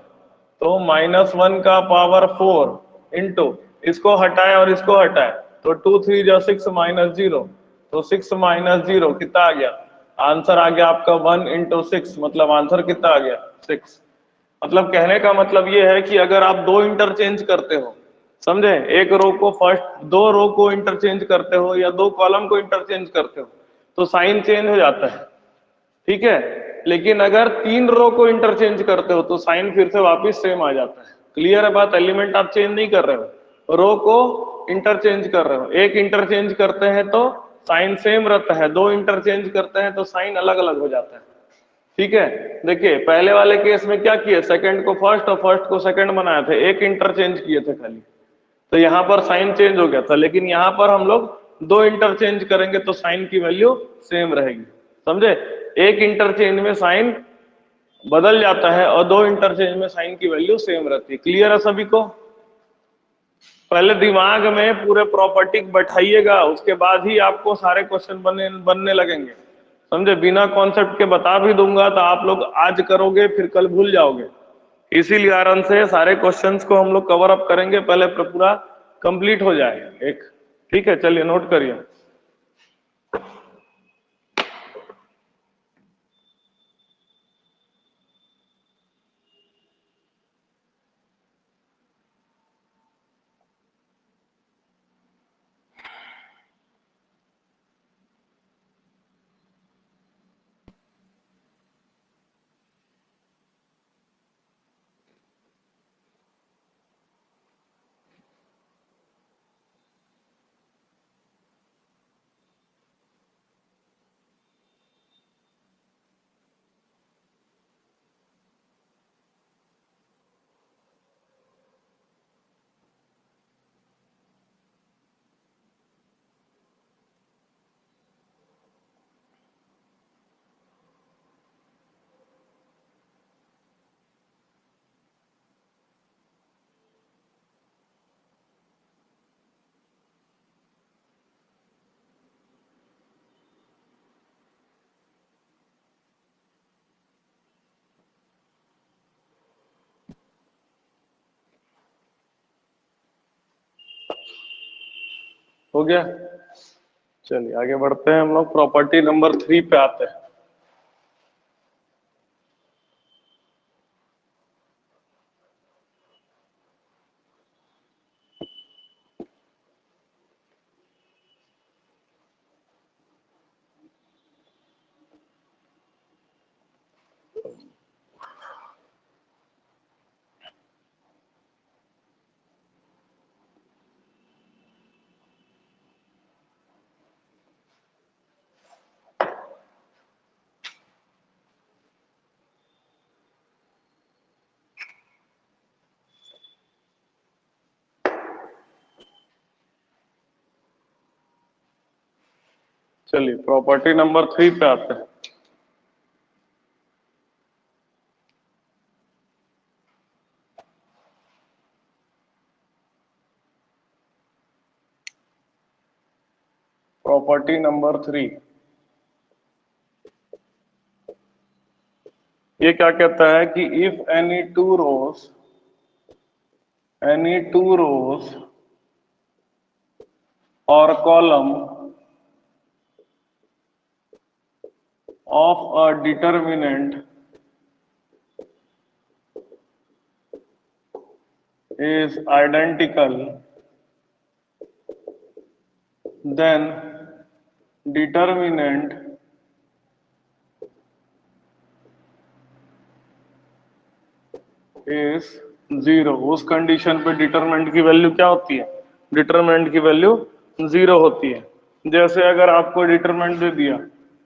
तो -1 का पावर 4 इंटू, इसको हटाए और इसको हटाए तो 2 3 जा 6 -0, तो 6 -0 कितना आ गया, आंसर आ गया आपका 1 इंटू 6, मतलब आंसर कितना आ गया 6। मतलब कहने का मतलब ये है कि अगर आप दो इंटरचेंज करते हो, समझे, एक रो को फर्स्ट, दो रो को इंटरचेंज करते हो या दो कॉलम को इंटरचेंज करते हो तो साइन चेंज हो जाता है। ठीक है, लेकिन अगर तीन रो को इंटरचेंज करते हो तो साइन फिर से वापस सेम आ जाता है। क्लियर है बात, एलिमेंट आप चेंज नहीं कर रहे हो, रो को इंटरचेंज कर रहे हो। एक इंटरचेंज करते हैं तो साइन सेम रहता है, दो इंटरचेंज करते हैं तो साइन अलग अलग हो जाता है। ठीक है, देखिए पहले वाले केस में क्या किए, सेकंड को फर्स्ट और फर्स्ट को सेकंड बनाए थे, एक इंटरचेंज किए थे खाली, तो यहाँ पर साइन चेंज हो गया था। लेकिन यहाँ पर हम लोग दो इंटरचेंज करेंगे तो साइन की वैल्यू सेम रहेगी, समझे। एक इंटरचेंज में साइन बदल जाता है और दो इंटरचेंज में साइन की वैल्यू सेम रहती है। क्लियर है सभी को? पहले दिमाग में पूरे प्रॉपर्टी बैठाइएगा, उसके बाद ही आपको सारे क्वेश्चन बनने लगेंगे, समझे। बिना कॉन्सेप्ट के बता भी दूंगा तो आप लोग आज करोगे फिर कल भूल जाओगे। इसीलिए कारण से सारे क्वेश्चंस को हम लोग कवर अप करेंगे, पहले पूरा कंप्लीट हो जाए एक। ठीक है, चलिए नोट करिए। हो गया। चलिए आगे बढ़ते हैं, हम लोग प्रॉपर्टी नंबर 3 पे आते हैं। चलिए प्रॉपर्टी नंबर 3 पे आते हैं। प्रॉपर्टी नंबर 3 ये क्या कहता है कि इफ एनी टू रोज और column of a determinant is identical, then determinant is zero. उस कंडीशन पे डिटरमिनेंट की वैल्यू क्या होती है? डिटरमिनेंट की वैल्यू जीरो होती है। जैसे अगर आपको डिटरमिनेंट दे दिया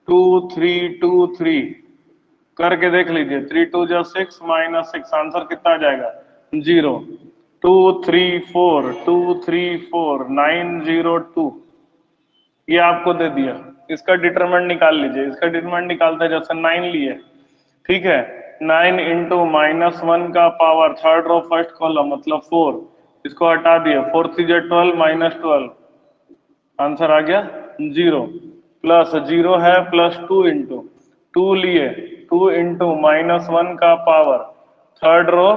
2 3 2 3, करके देख लीजिए, 3 2 जा 6 माइनस 6, आंसर कितना आ जाएगा? जीरो। 2 3 4 2 3 4 9 0 2, ये आपको दे दिया। इसका डिटरमिनेंट निकाल लीजिए। इसका डिटरमिनेंट निकालते हैं, जैसे 9 लिए, ठीक है, 9 इंटू -1 का power third row first column मतलब 4, इसको हटा दिए, 4 3 जा 12 -12, आंसर आ गया जीरो। प्लस जीरो है प्लस 2 इंटू 2 लिए, 2 इंटू -1 का पावर थर्ड रो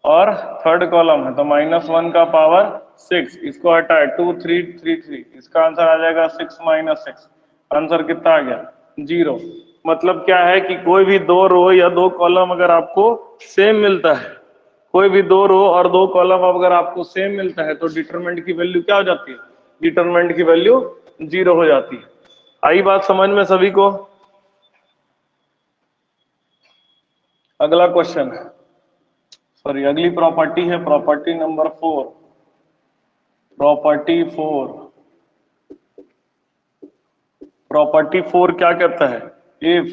और थर्ड कॉलम है तो -1 का पावर 6, इसको हटाए 2 3 3 3, इसका आंसर आ जाएगा 6 - 6, आंसर कितना आ गया? जीरो। मतलब क्या है कि कोई भी दो रो या दो कॉलम अगर आपको सेम मिलता है, कोई भी दो रो और दो कॉलम अगर आपको सेम मिलता है तो डिटरमिनेंट की वैल्यू क्या हो जाती है? डिटरमिनेंट की वैल्यू जीरो हो जाती है। आई बात समझ में सभी को? अगला क्वेश्चन है, सॉरी अगली प्रॉपर्टी है प्रॉपर्टी नंबर 4। प्रॉपर्टी 4, प्रॉपर्टी 4 क्या कहता है? If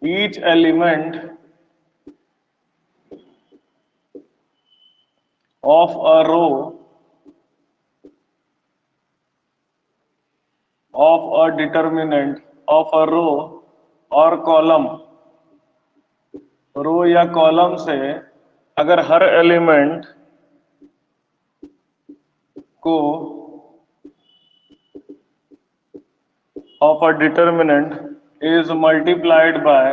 each element of a row of a determinant of a row और कॉलम, रो या कॉलम से अगर हर एलिमेंट को of a determinant is multiplied by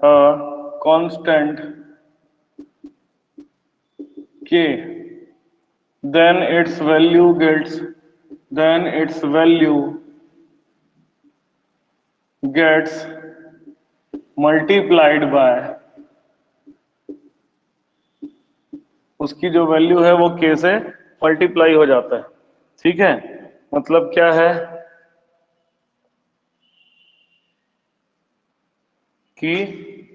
a constant k, then its value gets multiplied by, उसकी जो वैल्यू है वो k से मल्टीप्लाई हो जाता है। ठीक है, मतलब क्या है कि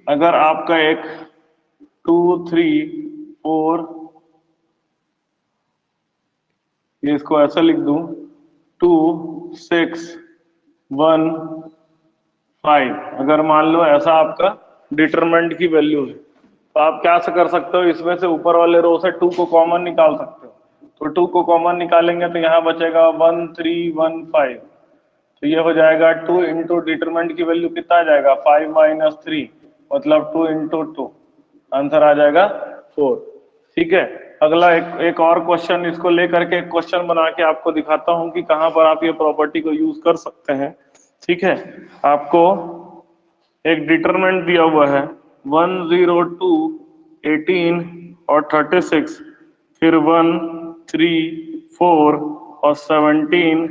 अगर आपका एक 2 3 4, ये इसको ऐसा लिख दूं 2 6 1 5, अगर मान लो ऐसा आपका डिटरमिनेंट की वैल्यू है तो आप क्या से कर सकते हो, इसमें से ऊपर वाले रो से 2 को कॉमन निकाल सकते हो। तो 2 को कॉमन निकालेंगे तो यहाँ बचेगा 1 3 1 5, तो ये हो जाएगा 2 इंटू डिटरमिनेंट की वैल्यू कितना आ जाएगा? 5 - 3, मतलब 2 इंटू 2, आंसर आ जाएगा 4। ठीक है, अगला एक और क्वेश्चन इसको लेकर के एक क्वेश्चन बना के आपको दिखाता हूं कि कहां पर आप ये प्रॉपर्टी को यूज कर सकते हैं। ठीक है, आपको एक डिटरमिनेंट दिया हुआ है 1 0 2 18 और 36, फिर 1 3 4 और 17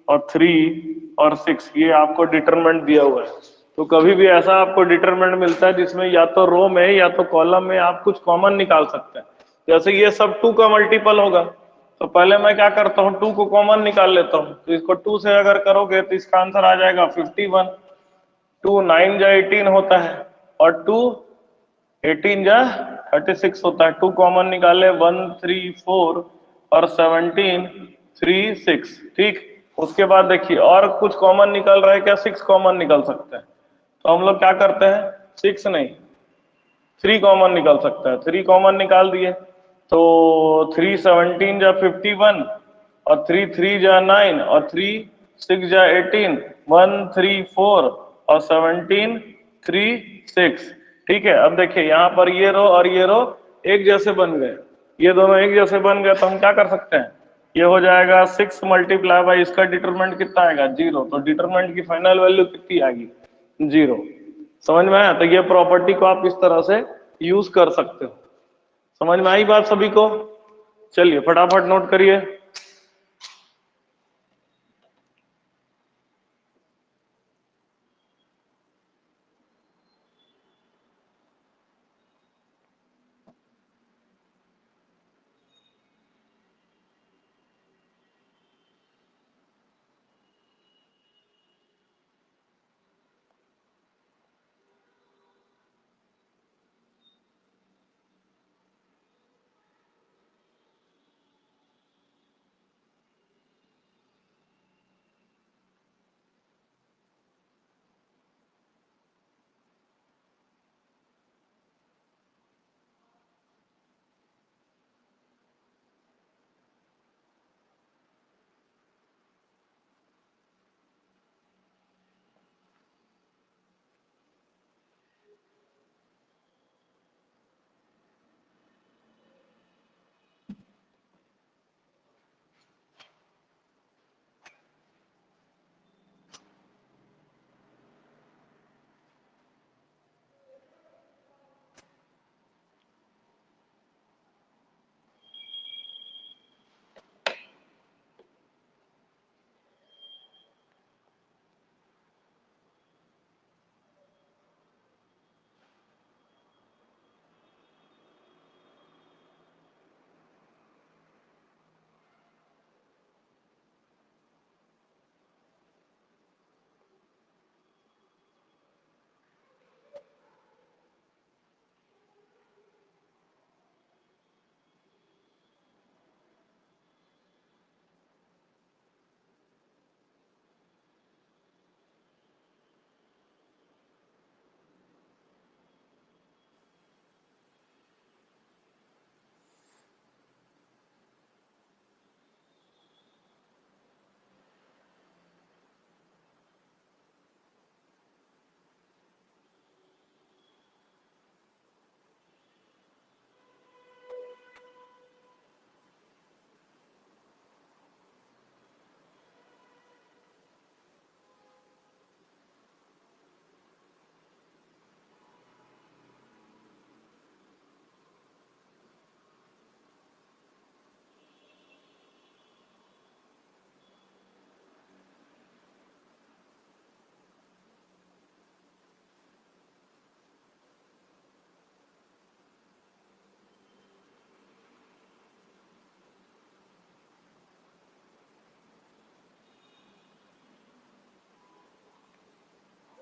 और 3 और 6, ये आपको डिटरमिनेंट दिया हुआ है। तो कभी भी ऐसा आपको डिटरमिनेंट मिलता है जिसमें या तो रो में या तो कॉलम में आप कुछ कॉमन निकाल सकते हैं। जैसे ये सब 2 का मल्टीपल होगा, तो पहले मैं क्या करता हूँ, 2 को कॉमन निकाल लेता हूँ। तो इसको 2 से अगर करोगे तो इसका आंसर आ जाएगा 51। 2 9 जा 18 होता है, और 2 18 जा 36 होता है। 2 कॉमन निकाले, 1 3 4 और 17 3 6। ठीक, उसके बाद देखिए और कुछ कॉमन निकल रहा है क्या? 6 कॉमन निकल सकते हैं। तो हम लोग क्या करते हैं, 6 नहीं 3 कॉमन निकल सकता है। 3 कॉमन निकाल दिए तो 3 17 जा 51 और 3 3 जा 9 और 3 6 जा 18, 1 3 4 और 17 3 6। ठीक है, अब देखिए यहाँ पर ये रो और ये रो एक जैसे बन गए, ये दोनों एक जैसे बन गए, तो हम क्या कर सकते हैं, ये हो जाएगा 6 मल्टीप्लाई बाई इसका डिटरमिनेंट कितना आएगा, 0। तो डिटरमिनेंट की फाइनल वैल्यू कितनी आएगी, 0। समझ में आया? तो ये प्रॉपर्टी को आप इस तरह से यूज कर सकते हो। समझ में आई बात सभी को? चलिए फटाफट नोट करिए।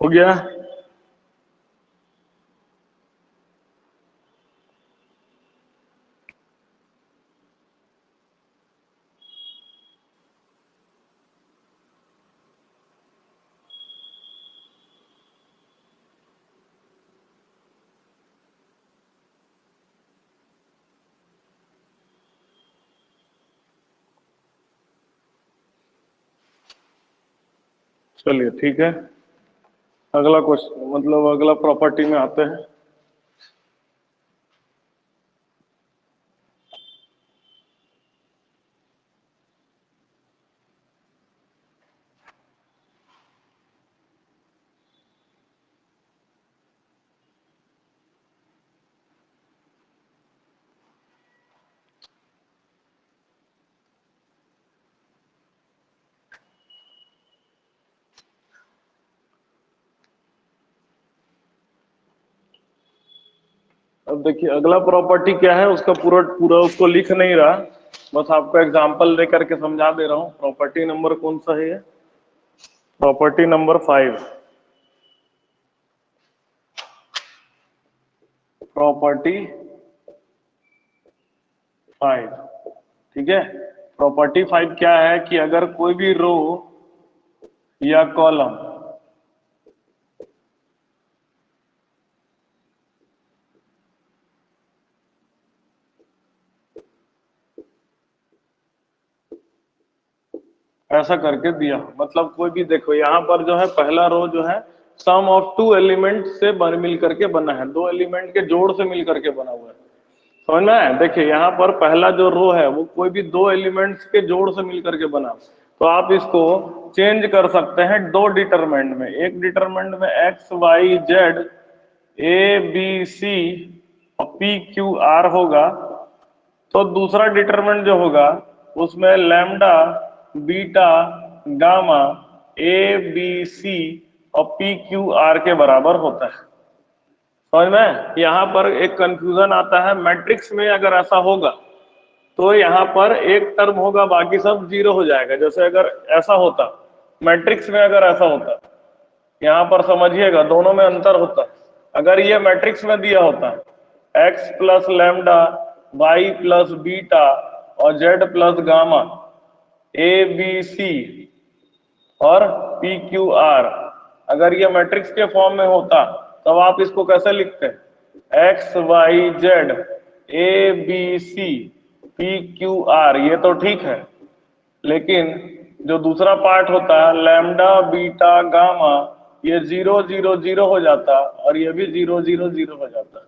हो गया? चलिए ठीक है, अगला क्वेश्चन मतलब अगला प्रॉपर्टी में आते हैं। अब देखिए अगला प्रॉपर्टी क्या है, उसका पूरा पूरा उसको लिख नहीं रहा, बस आपको एग्जांपल देकर के समझा दे रहा हूँ। प्रॉपर्टी नंबर कौन सा है ये? Property number 5। प्रॉपर्टी 5, ठीक है। प्रॉपर्टी 5 क्या है कि अगर कोई भी रो या कॉलम ऐसा करके दिया, मतलब कोई भी, देखो यहाँ पर जो है पहला रो जो है सम ऑफ टू एलिमेंट से मिल करके बना है, दो एलिमेंट के जोड़ से मिल करके बना हुआ है, समझ में आया? देखिए यहाँ पर पहला जो रो है वो कोई भी दो एलिमेंट्स के जोड़ से मिल करके बना, तो आप इसको चेंज कर सकते हैं दो डिटरमिनेंट में। एक डिटरमिनेंट में x y z a B C और पी क्यू आर होगा, तो दूसरा डिटरमिनेंट जो होगा उसमें lambda beta gamma A B C और पी क्यू आर के बराबर होता है, समझ में? यहाँ पर एक कंफ्यूजन आता है, मैट्रिक्स में अगर ऐसा होगा तो यहाँ पर एक टर्म होगा बाकी सब जीरो हो जाएगा। जैसे अगर ऐसा होता मैट्रिक्स में, अगर ऐसा होता, यहाँ पर समझिएगा दोनों में अंतर होता है। अगर ये मैट्रिक्स में दिया होता X plus lambda Y plus beta और Z plus gamma A B C और पी क्यू आर, अगर ये मैट्रिक्स के फॉर्म में होता तब आप इसको कैसे लिखते? X y z a B c p q r, ये तो ठीक है, लेकिन जो दूसरा पार्ट होता है लैम्डा बीटा गामा, ये 0 0 0 हो जाता और ये भी 0 0 0 हो जाता,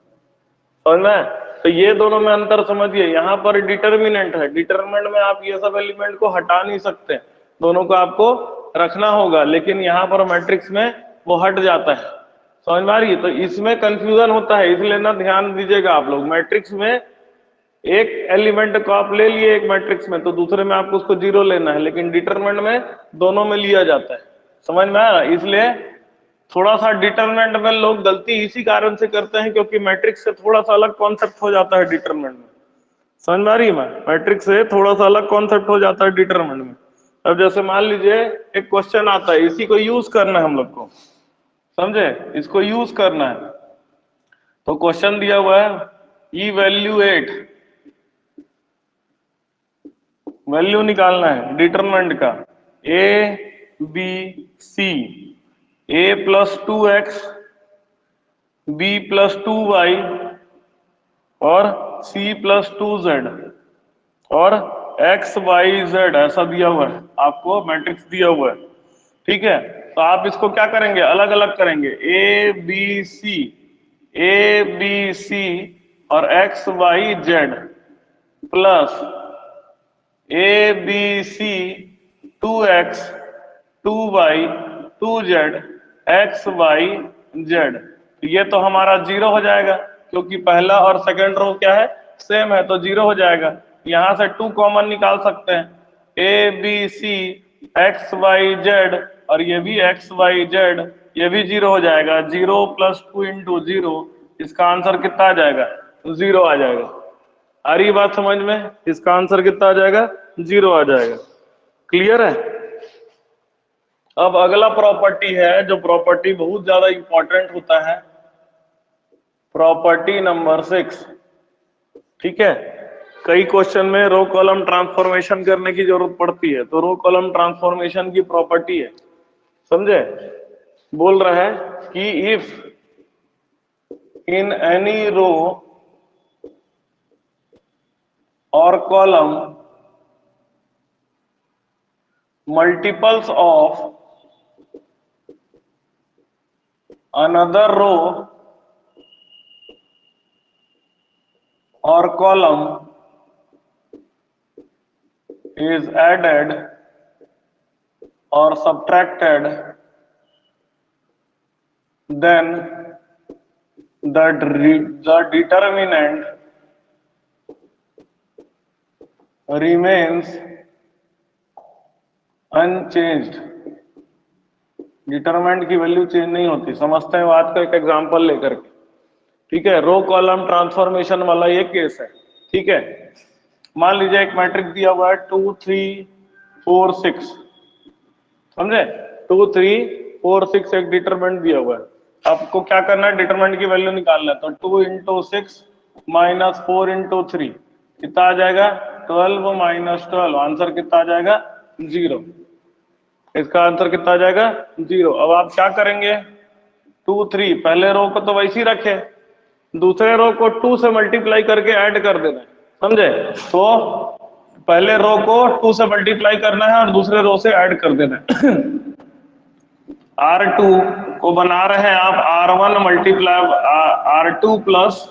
समझ में? तो ये दोनों में अंतर समझिए। यहाँ पर डिटर्मिनेंट है, डिटर्मिनेंट में आप ये सब एलिमेंट को हटा नहीं सकते, दोनों को आपको रखना होगा, लेकिन यहाँ पर मैट्रिक्स में वो हट जाता है, समझ में आ रही है? तो इसमें कंफ्यूजन होता है, इसलिए ना ध्यान दीजिएगा आप लोग। मैट्रिक्स में एक एलिमेंट को आप ले लिए एक मैट्रिक्स में, तो दूसरे में आपको उसको जीरो लेना है, लेकिन डिटरमिनेंट में दोनों में लिया जाता है, समझ में आया? इसलिए थोड़ा सा डिटरमिनेंट में लोग गलती इसी कारण से करते हैं क्योंकि मैट्रिक्स से थोड़ा सा अलग कॉन्सेप्ट हो जाता है डिटरमिनेंट में, समझ में आ रही है? मैट्रिक्स से थोड़ा सा अलग कॉन्सेप्ट हो जाता है डिटरमिनेंट में। अब जैसे मान लीजिए एक क्वेश्चन आता है, इसी को यूज करना है हम लोग को, समझे? इसको यूज करना है, तो क्वेश्चन दिया हुआ है इवैल्यूएट, वैल्यू निकालना है डिटरमिनेंट का, a B C, a plus 2x b plus 2y और सी प्लस 2z और एक्स वाई जेड, ऐसा दिया हुआ है आपको, मैट्रिक्स दिया हुआ है, ठीक है? तो आप इसको क्या करेंगे, अलग अलग करेंगे, ए बी सी और x y z plus a B c 2x 2y 2z x y z, ये तो हमारा जीरो हो जाएगा क्योंकि पहला और सेकंड रो क्या है, सेम है, तो जीरो हो जाएगा। यहां से 2 कॉमन निकाल सकते हैं, a B c x y z और ये भी एक्स वाई जेड, ये भी जीरो हो जाएगा, 0 प्लस 2 इंटू 0, इसका आंसर कितना आ जाएगा, 0 आ जाएगा। आ रही बात समझ में? इसका आंसर कितना आ जाएगा, 0 आ जाएगा। क्लियर है? अब अगला प्रॉपर्टी है जो प्रॉपर्टी बहुत ज्यादा इंपॉर्टेंट होता है, प्रॉपर्टी नंबर 6, ठीक है? कई क्वेश्चन में रो कॉलम ट्रांसफॉर्मेशन करने की जरूरत पड़ती है, तो रो कॉलम ट्रांसफॉर्मेशन की प्रॉपर्टी है, समझे? बोल रहा है कि इफ इन एनी रो और column multiples of another row or column is added or subtracted, then the determinant remains unchanged. Determinant की वैल्यू चेंज नहीं होती, समझते हैं बात को एक एग्जांपल लेकर के, ठीक है, रो कॉलम ट्रांसफॉर्मेशन वाला ये केस है। ठीक है, मान लीजिए एक मैट्रिक्स दिया हुआ है 2 3 4 6, समझे? 2 3 4 6 एक डिटरमिनेंट दिया हुआ है। आपको क्या करना है, डिटरमिनेंट की वैल्यू निकालना है। तो 2 इंटू 6 माइनस 4 इंटू 3 कितना आ जाएगा, 12 माइनस 12, आंसर कितना आ जाएगा, 0। इसका आंसर कितना आ जाएगा, 0। अब आप क्या करेंगे, 2 3 पहले रो को तो वैसे ही रखे, दूसरे रो को 2 से मल्टीप्लाई करके ऐड कर देना है, समझे? तो पहले रो को 2 से मल्टीप्लाई करना है और दूसरे रो से ऐड कर देना है। R2 को बना रहे हैं आप R1 multiply R2 plus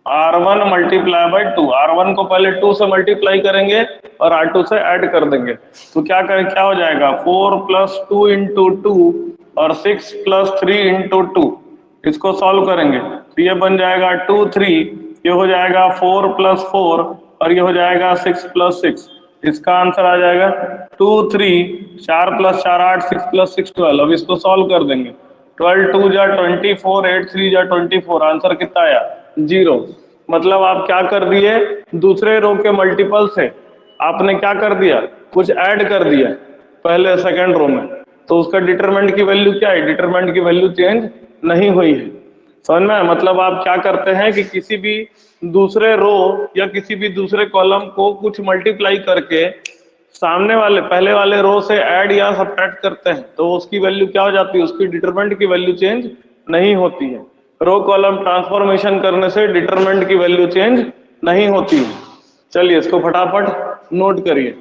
R1 multiply by 2। R1 को पहले 2 से मल्टीप्लाई करेंगे और R2 से ऐड कर देंगे। तो क्या करें, क्या हो जाएगा, 4 प्लस 2 इंटू 2 और 6 प्लस 3 इंटू 2। इसको सॉल्व करेंगे तो ये बन जाएगा 2 3, ये हो जाएगा 4 प्लस 4 और ये हो जाएगा 6 प्लस 6। इसका आंसर आ जाएगा 2 3, 4 प्लस 4 8, 6 प्लस 6 12। अब इसको सॉल्व कर देंगे, 12 2 जा 24, 8 3 जा 24, आंसर कितना आया, 0। मतलब आप क्या कर दिए, दूसरे रो के मल्टीपल से आपने क्या कर दिया, कुछ ऐड कर दिया पहले सेकंड रो में, तो उसका डिटरमिनेंट की वैल्यू क्या है, डिटरमिनेंट की वैल्यू चेंज नहीं हुई है। समझ में? मतलब आप क्या करते हैं कि किसी भी दूसरे रो या किसी भी दूसरे कॉलम को कुछ मल्टीप्लाई करके सामने वाले पहले वाले रो से ऐड या सब्ट्रैक्ट करते हैं, तो उसकी वैल्यू क्या हो जाती है, उसकी डिटरमिनेंट की वैल्यू चेंज नहीं होती है। रो कॉलम ट्रांसफॉर्मेशन करने से डिटरमिनेंट की वैल्यू चेंज नहीं होती है। चलिए इसको फटाफट नोट करिए।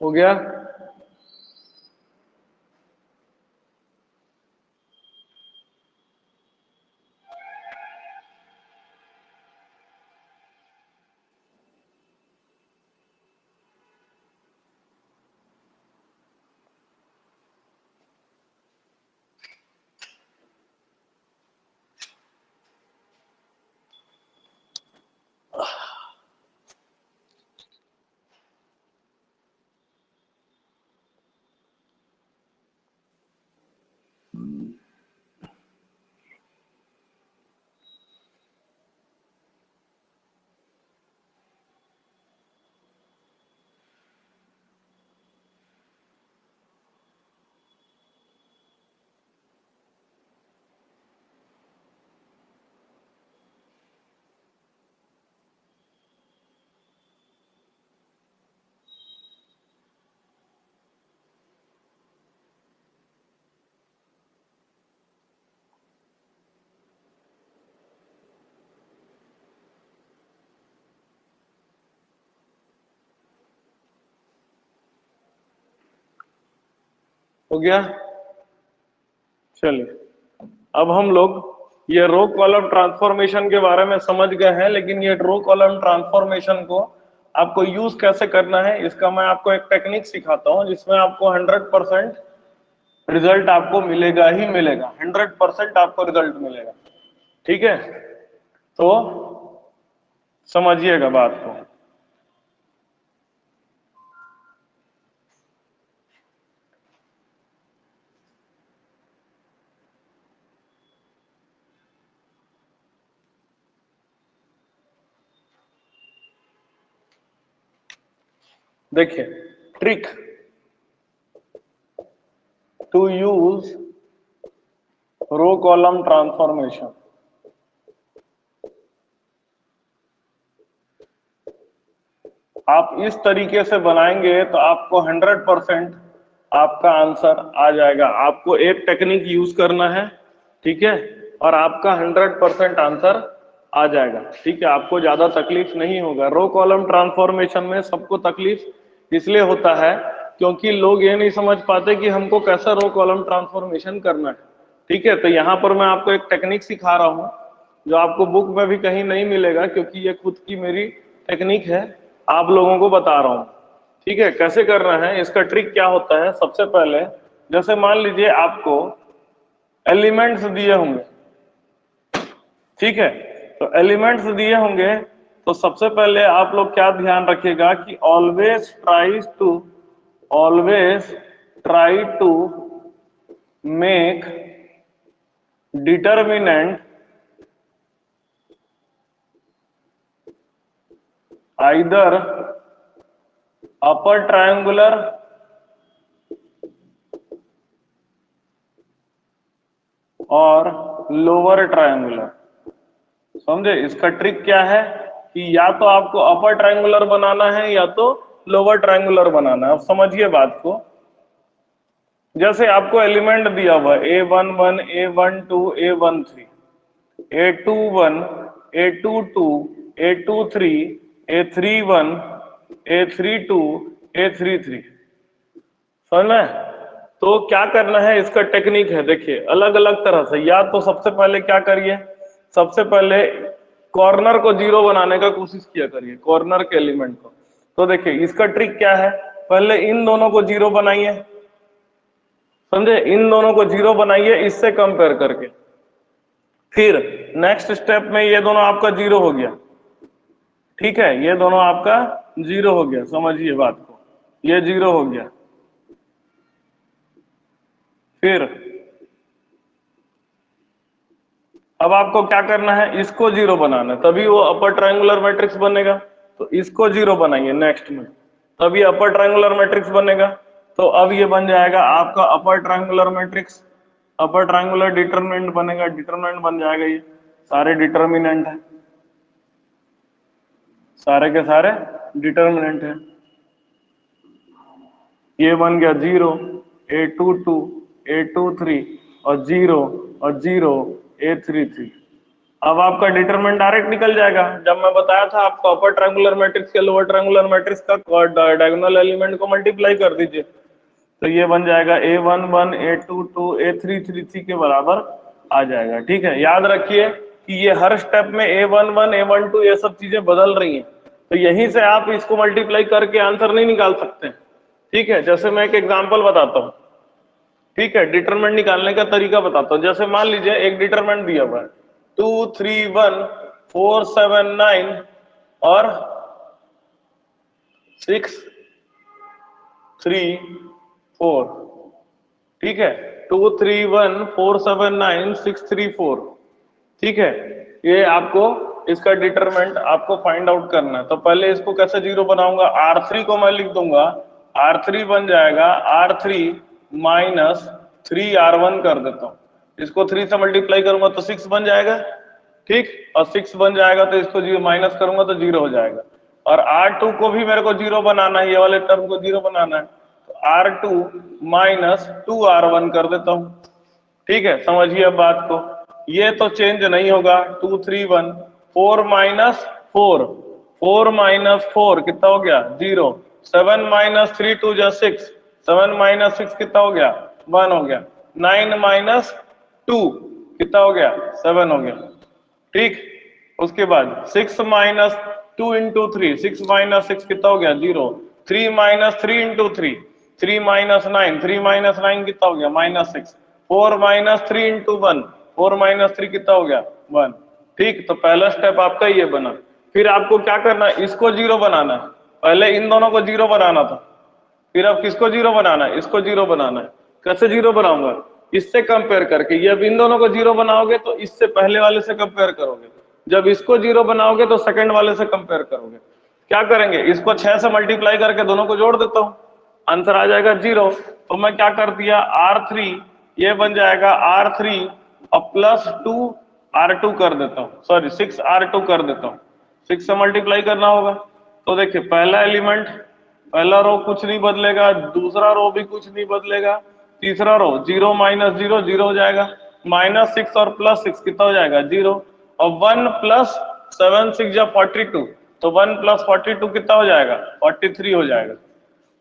हो गया? हो गया? चलिए अब हम लोग ये रो कॉलम ट्रांसफॉर्मेशन के बारे में समझ गए हैं, लेकिन ये रो कॉलम ट्रांसफॉर्मेशन को आपको यूज कैसे करना है इसका मैं आपको एक टेक्निक सिखाता हूं, जिसमें आपको 100% रिजल्ट आपको मिलेगा ही मिलेगा, 100% आपको रिजल्ट मिलेगा। ठीक है, तो समझिएगा बात को। देखिए, trick to use row column transformation. आप इस तरीके से बनाएंगे तो आपको 100% आपका आंसर आ जाएगा। आपको एक टेक्निक यूज करना है, ठीक है, और आपका 100% आंसर आ जाएगा। ठीक है, आपको ज्यादा तकलीफ नहीं होगा। रो कॉलम ट्रांसफॉर्मेशन में सबको तकलीफ इसलिए होता है क्योंकि लोग ये नहीं समझ पाते कि हमको कैसा रो कॉलम ट्रांसफॉर्मेशन करना है। ठीक है, तो यहाँ पर मैं आपको एक टेक्निक सिखा रहा हूँ जो आपको बुक में भी कहीं नहीं मिलेगा, क्योंकि ये खुद की मेरी टेक्निक है, आप लोगों को बता रहा हूँ। ठीक है, कैसे करना है, इसका ट्रिक क्या होता है। सबसे पहले जैसे मान लीजिए आपको एलिमेंट्स दिए होंगे, ठीक है, तो एलिमेंट्स दिए होंगे तो सबसे पहले आप लोग क्या ध्यान रखिएगा कि always try to make determinant either upper triangular और लोअर ट्रायंगुलर। समझे, इसका ट्रिक क्या है कि या तो आपको अपर ट्रायंगुलर बनाना है या तो लोअर ट्रायंगुलर बनाना है। अब समझिए बात को। जैसे आपको एलिमेंट दिया हुआ है A11, A12, A13, A21, A22, A23, A31, A32, A33। समझ में? तो क्या करना है, इसका टेक्निक है, देखिए अलग अलग तरह से। या तो सबसे पहले क्या करिए, सबसे पहले कॉर्नर को जीरो बनाने का कोशिश किया करिए, कॉर्नर के एलिमेंट को। तो देखिए इसका ट्रिक क्या है, पहले इन दोनों को जीरो बनाइए, समझे, इन दोनों को जीरो बनाइए इससे कंपेयर करके। फिर नेक्स्ट स्टेप में ये दोनों आपका जीरो हो गया, ठीक है, ये दोनों आपका जीरो हो गया, समझिए बात को, ये जीरो हो गया। फिर अब आपको क्या करना है, इसको जीरो बनाना है, तभी वो अपर ट्रायंगुलर मैट्रिक्स बनेगा। तो इसको जीरो बनाइए नेक्स्ट में, तभी अपर ट्रायंगुलर मैट्रिक्स बनेगा। तो अब ये बन जाएगा आपका upper triangular matrix, upper triangular determinant बनेगा, डिटरमिनेंट बन जाएगा। ये सारे डिटरमिनेंट है, सारे के सारे डिटरमिनेंट है। ये बन गया जीरो, A22, A23 और जीरो और जीरो, A33। अब आपका डिटरमिनेंट डायरेक्ट निकल जाएगा। जब मैं बताया था आपको अपर ट्रायंगुलर मैट्रिक्स के लोअर ट्रायंगुलर मैट्रिक्स का डायगोनल एलिमेंट को मल्टीप्लाई कर दीजिए, तो ये बन जाएगा A11, A22, A333 के बराबर आ जाएगा। ठीक है, याद रखिए कि ये हर स्टेप में A11, A12 ये सब चीजें बदल रही हैं, तो यहीं से आप इसको मल्टीप्लाई करके आंसर नहीं निकाल सकते। ठीक है, जैसे मैं एक एग्जाम्पल बताता हूँ, ठीक है, डिटरमिनेंट निकालने का तरीका बताता हूँ। जैसे मान लीजिए एक डिटरमिनेंट दिया हुआ है 2, 3, 1, 4, 7, 9 और 6, 3, 4। ठीक है, 2, 3, 1, 4, 7, 9, 6, 3, 4। ठीक है, ये आपको इसका डिटरमिनेंट आपको फाइंड आउट करना है। तो पहले इसको कैसे जीरो बनाऊंगा, R3 को मैं लिख दूंगा, R3 बन जाएगा R3 माइनस 3R1 कर देता हूँ। इसको 3 से मल्टीप्लाई करूंगा तो 6 बन जाएगा, ठीक, और 6 बन जाएगा तो इसको जीरो माइनस करूंगा तो जीरो हो जाएगा। और R2 को भी मेरे को जीरो बनाना है, ये वाले टर्म को जीरो बनाना है, तो R2 माइनस 2R1 कर देता हूं। ठीक है, समझिए अब बात को, ये तो चेंज नहीं होगा, 2, 3, 1, 4 माइनस 4, 4 माइनस 4 कितना हो गया, 0, 7 माइनस 3, 2 जा 6, 7 माइनस 6 कितना हो गया, 1 हो गया, 9 माइनस 2 कितना हो गया, 7 हो गया। ठीक, उसके बाद 6 माइनस 2 इंटू 3, 6 माइनस 6 कितना हो गया 0, 3 माइनस 3 इंटू 3, 3 माइनस 9, 3 माइनस 9 कितना हो गया -6, 4 माइनस 3 इंटू 1, 4 माइनस 3 कितना हो गया 1। ठीक, तो पहला स्टेप आपका ये बना। फिर आपको क्या करना है, इसको 0 बनाना है। पहले इन दोनों को 0 बनाना था, फिर अब किसको 0 बनाना है, इसको 0 बनाना है। कैसे 0 बनाऊंगा, इससे कंपेयर करके। ये अब इन दोनों को 0 बनाओगे तो इससे पहले वाले से कंपेयर करोगे, जब इसको 0 बनाओगे तो सेकंड वाले से कंपेयर करोगे। क्या करेंगे, इसको 6 से मल्टीप्लाई करके दोनों को जोड़ देता हूं, आंसर आ जाएगा 0। तो मैं क्या कर दिया, R3 ये बन जाएगा R3 और प्लस 2R2 कर देता हूँ, सॉरी 6R2 कर देता हूँ। 6 से मल्टीप्लाई करना होगा। तो देखिए पहला एलिमेंट, पहला रो कुछ नहीं बदलेगा, दूसरा रो भी कुछ नहीं बदलेगा, तीसरा रो 0 माइनस 0 0 हो जाएगा, -6 और +6 कितना हो जाएगा 0, और 1 प्लस 7 6 या 42, तो 1 प्लस 42 कितना हो जाएगा 43 हो जाएगा।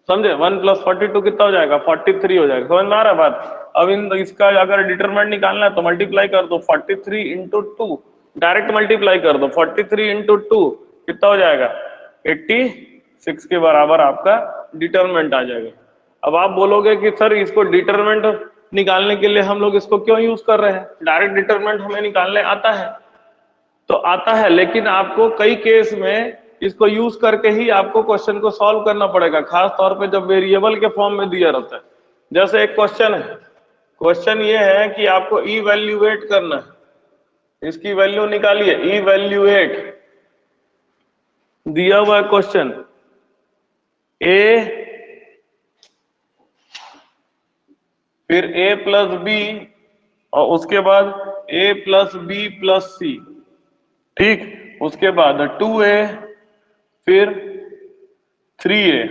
समझे, 1 प्लस 42 कितना हो जाएगा 43 हो जाएगा। समझ में आ रहा है बात। अब इन इसका अगर डिटरमिनेंट निकालना है तो मल्टीप्लाई कर दो, 43 इंटू 2, डायरेक्ट मल्टीप्लाई कर दो, 43 इंटू 2 कितना हो जाएगा 86 के बराबर आपका डिटरमिनेंट आ जाएगा। अब आप बोलोगे कि सर इसको डिटरमिनेंट निकालने के लिए हम लोग इसको क्यों यूज कर रहे हैं, डायरेक्ट डिटरमिनेंट हमें निकालने आता है। तो आता है, लेकिन आपको कई केस में इसको यूज करके ही आपको क्वेश्चन को सॉल्व करना पड़ेगा, खास तौर पे जब वेरिएबल के फॉर्म में दिया रहता है। जैसे एक क्वेश्चन है, क्वेश्चन ये है कि आपको इवैल्यूएट करना है, इसकी वैल्यू निकालिए, इवैल्यूएट दिया हुआ है क्वेश्चन, ए फिर a प्लस बी और उसके बाद a प्लस बी प्लस सी, ठीक, उसके बाद 2a फिर 3a,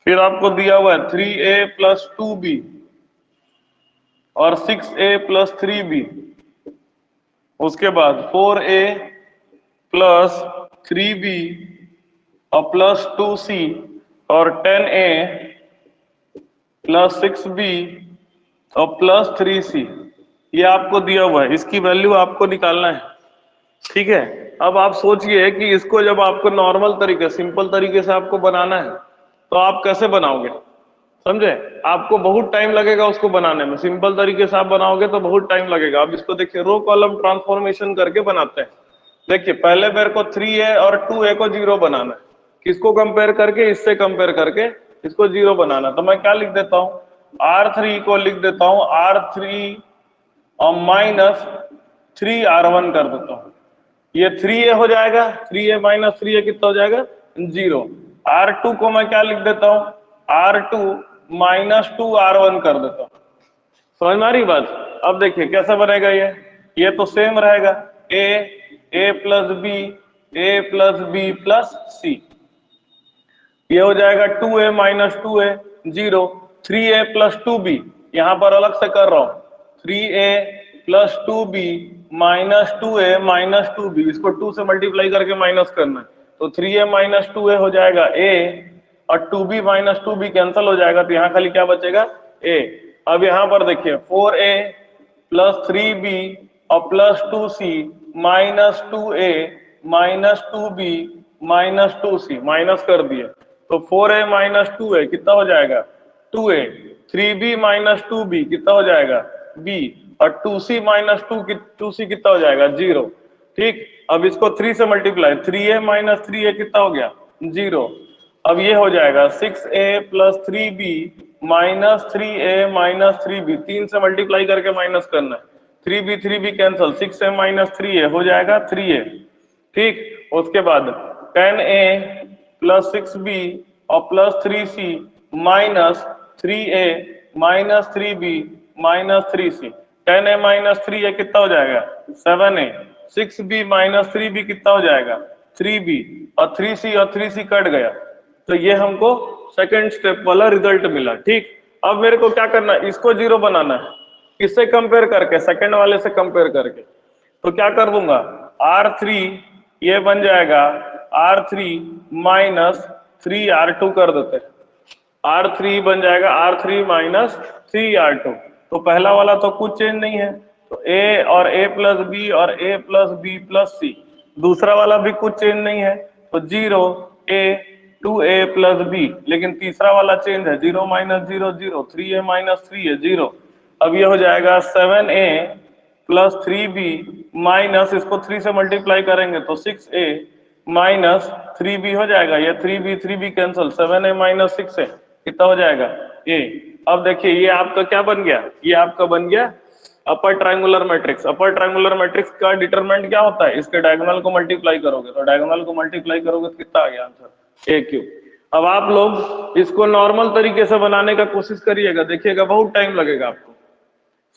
फिर आपको दिया हुआ है 3a प्लस 2b और 6a प्लस 3b, उसके बाद 4a प्लस 3b और प्लस 2c और 10a प्लस 6b और प्लस 3c, ये आपको दिया हुआ है, इसकी वैल्यू आपको निकालना है। ठीक है, अब आप सोचिए कि इसको जब आपको नॉर्मल तरीके, सिंपल तरीके से आपको बनाना है तो आप कैसे बनाओगे, समझे, आपको बहुत टाइम लगेगा उसको बनाने में। सिंपल तरीके से आप बनाओगे तो बहुत टाइम लगेगा। अब इसको देखिए, रो कॉलम ट्रांसफॉर्मेशन करके बनाते हैं। देखिए पहले मेरे को 3a और 2a को 0 बनाना है, किसको कंपेयर करके, इससे कंपेयर करके इसको 0 बनाना। तो मैं क्या लिख देता हूँ, R3 को लिख देता हूँ R3 और माइनस 3R1 कर देता हूँ, ये 3a हो जाएगा, 3a माइनस 3a कितना हो जाएगा 0। R2 को मैं क्या लिख देता हूँ, R2 माइनस 2R1 कर देता हूँ। समझ में आ रही बात। अब देखिए कैसे बनेगा, ये तो सेम रहेगा, a plus b plus c, ये हो जाएगा 2a minus 2a 0, 3a plus 2b, यहां पर अलग से कर रहा हूं, 3a plus 2b minus 2a minus 2b, इसको 2 से मल्टीप्लाई करके माइनस करना है, तो 3a माइनस 2a हो जाएगा a और 2b माइनस 2b कैंसिल हो जाएगा, तो यहाँ खाली क्या बचेगा a। अब यहाँ पर देखिए 4a प्लस 3b और plus 2c minus 2a minus 2b minus 2c, minus कर दिए, तो 4a माइनस 2a कितना हो जाएगा 2a, 3b माइनस 2b कितना हो जाएगा b, और 2c माइनस 2c कितना हो जाएगा 0। ठीक, अब इसको 3 से मल्टीप्लाई, 3a माइनस 3a कितना हो गया 0। अब ये हो जाएगा 6a plus 3b minus 3a minus 3b, 3 से मल्टीप्लाई करके माइनस करना है, 3b cancel, 6a minus 3a हो जाएगा 3a। ठीक, उसके बाद 10a प्लस 6b और plus 3c minus 3a minus 3b minus 3c, 10a minus 3a कितना हो जाएगा 7a, 6b माइनस 3b कितना हो जाएगा 3b, और 3c कट गया, तो ये हमको सेकंड स्टेप वाला रिजल्ट मिला। ठीक, अब मेरे को क्या करना है, इसको 0 बनाना है, किससे कंपेयर करके, सेकंड वाले से कंपेयर करके। तो क्या कर दूंगा, R3 ये बन जाएगा R3 माइनस 3R2 कर देते हैं, R3 बन जाएगा R3 माइनस 3R2। तो पहला वाला तो कुछ चेंज नहीं है, तो a और a प्लस b और a plus b plus c, दूसरा वाला भी कुछ चेंज नहीं है, तो 0 a 2a प्लस बी, लेकिन तीसरा वाला चेंज है, 0 माइनस 0 0, 3a माइनस 3 है 0। अब ये हो जाएगा 7a प्लस 3b माइनस, इसको 3 से मल्टीप्लाई करेंगे तो 6a माइनस 3b हो जाएगा, ये 3b कैंसल, 7a माइनस 6 है, कितना हो जाएगा a। अब देखिए ये आपका क्या बन गया, ये आपका बन गया upper triangular matrix. Upper triangular matrix का डिटरमिनेंट क्या होता है, इसके डायगोनल को मल्टीप्लाई करोगे, तो डायगोनल को मल्टीप्लाई करोगे तो कितना आ गया आंसर, ए क्यूब। अब आप लोग इसको नॉर्मल तरीके से बनाने का कोशिश करिएगा, देखिएगा बहुत टाइम लगेगा आपको,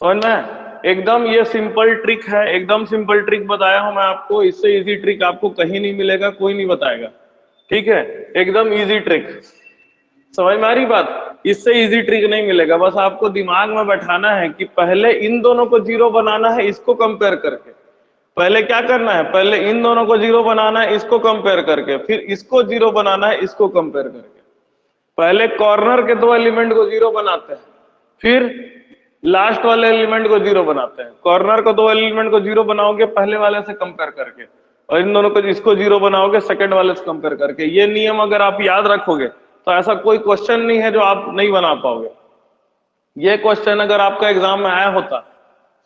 समझ में है? एकदम ये सिंपल ट्रिक है, एकदम सिंपल ट्रिक बताया हूं मैं आपको, इससे इजी ट्रिक आपको कहीं नहीं मिलेगा, कोई नहीं बताएगा, ठीक है? एकदम इजी ट्रिक, समझ में आ रही बात? इससे इजी ट्रिक नहीं मिलेगा, बस आपको दिमाग में बैठाना है कि पहले इन दोनों को जीरो बनाना है, इसको कंपेयर करके। पहले क्या करना है, पहले इन दोनों को जीरो बनाना है, इसको कंपेयर करके, फिर इसको जीरो बनाना है, इसको कंपेयर करके। पहले कॉर्नर के दो एलिमेंट को जीरो बनाते हैं, फिर लास्ट वाले एलिमेंट को जीरो बनाते हैं। कॉर्नर को दो एलिमेंट को जीरो बनाओगे पहले वाले से कंपेयर करके, और इन दोनों को इसको जीरो बनाओगे सेकंड वाले से कंपेयर करके। ये नियम अगर आप याद रखोगे तो ऐसा कोई क्वेश्चन नहीं है जो आप नहीं बना पाओगे। ये क्वेश्चन अगर आपका एग्जाम में आया होता,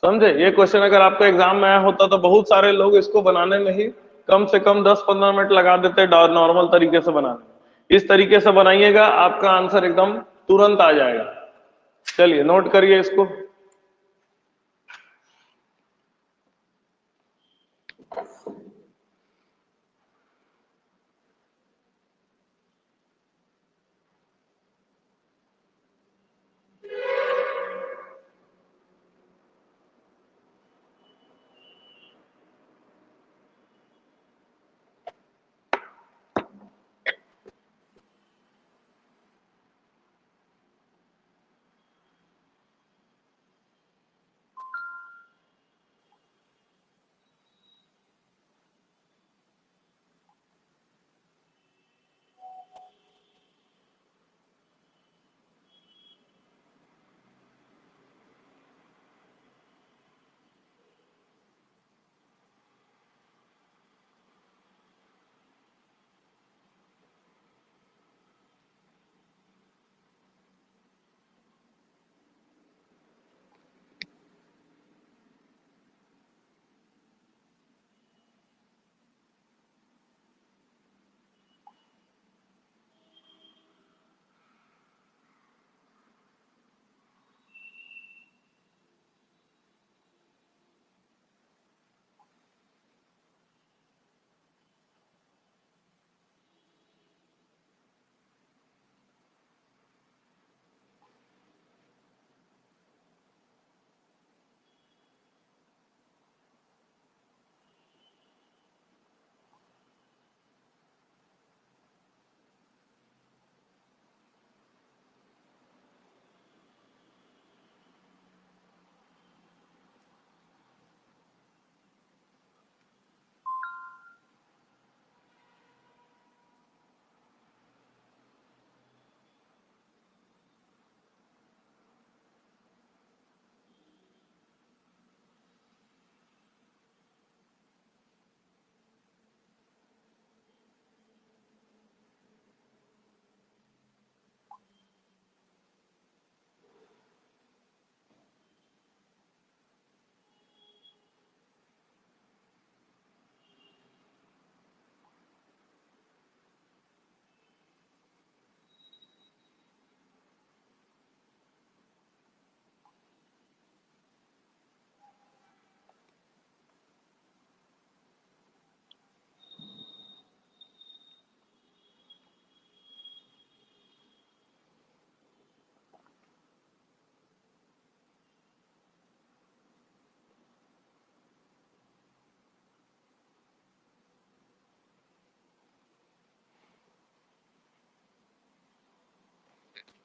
समझे, ये क्वेश्चन अगर आपका एग्जाम में आया होता तो बहुत सारे लोग इसको बनाने में ही कम से कम 10-15 मिनट लगा देते नॉर्मल तरीके से बनाने में। इस तरीके से बनाइएगा, आपका आंसर एकदम तुरंत आ जाएगा। चलिए नोट करिए इसको।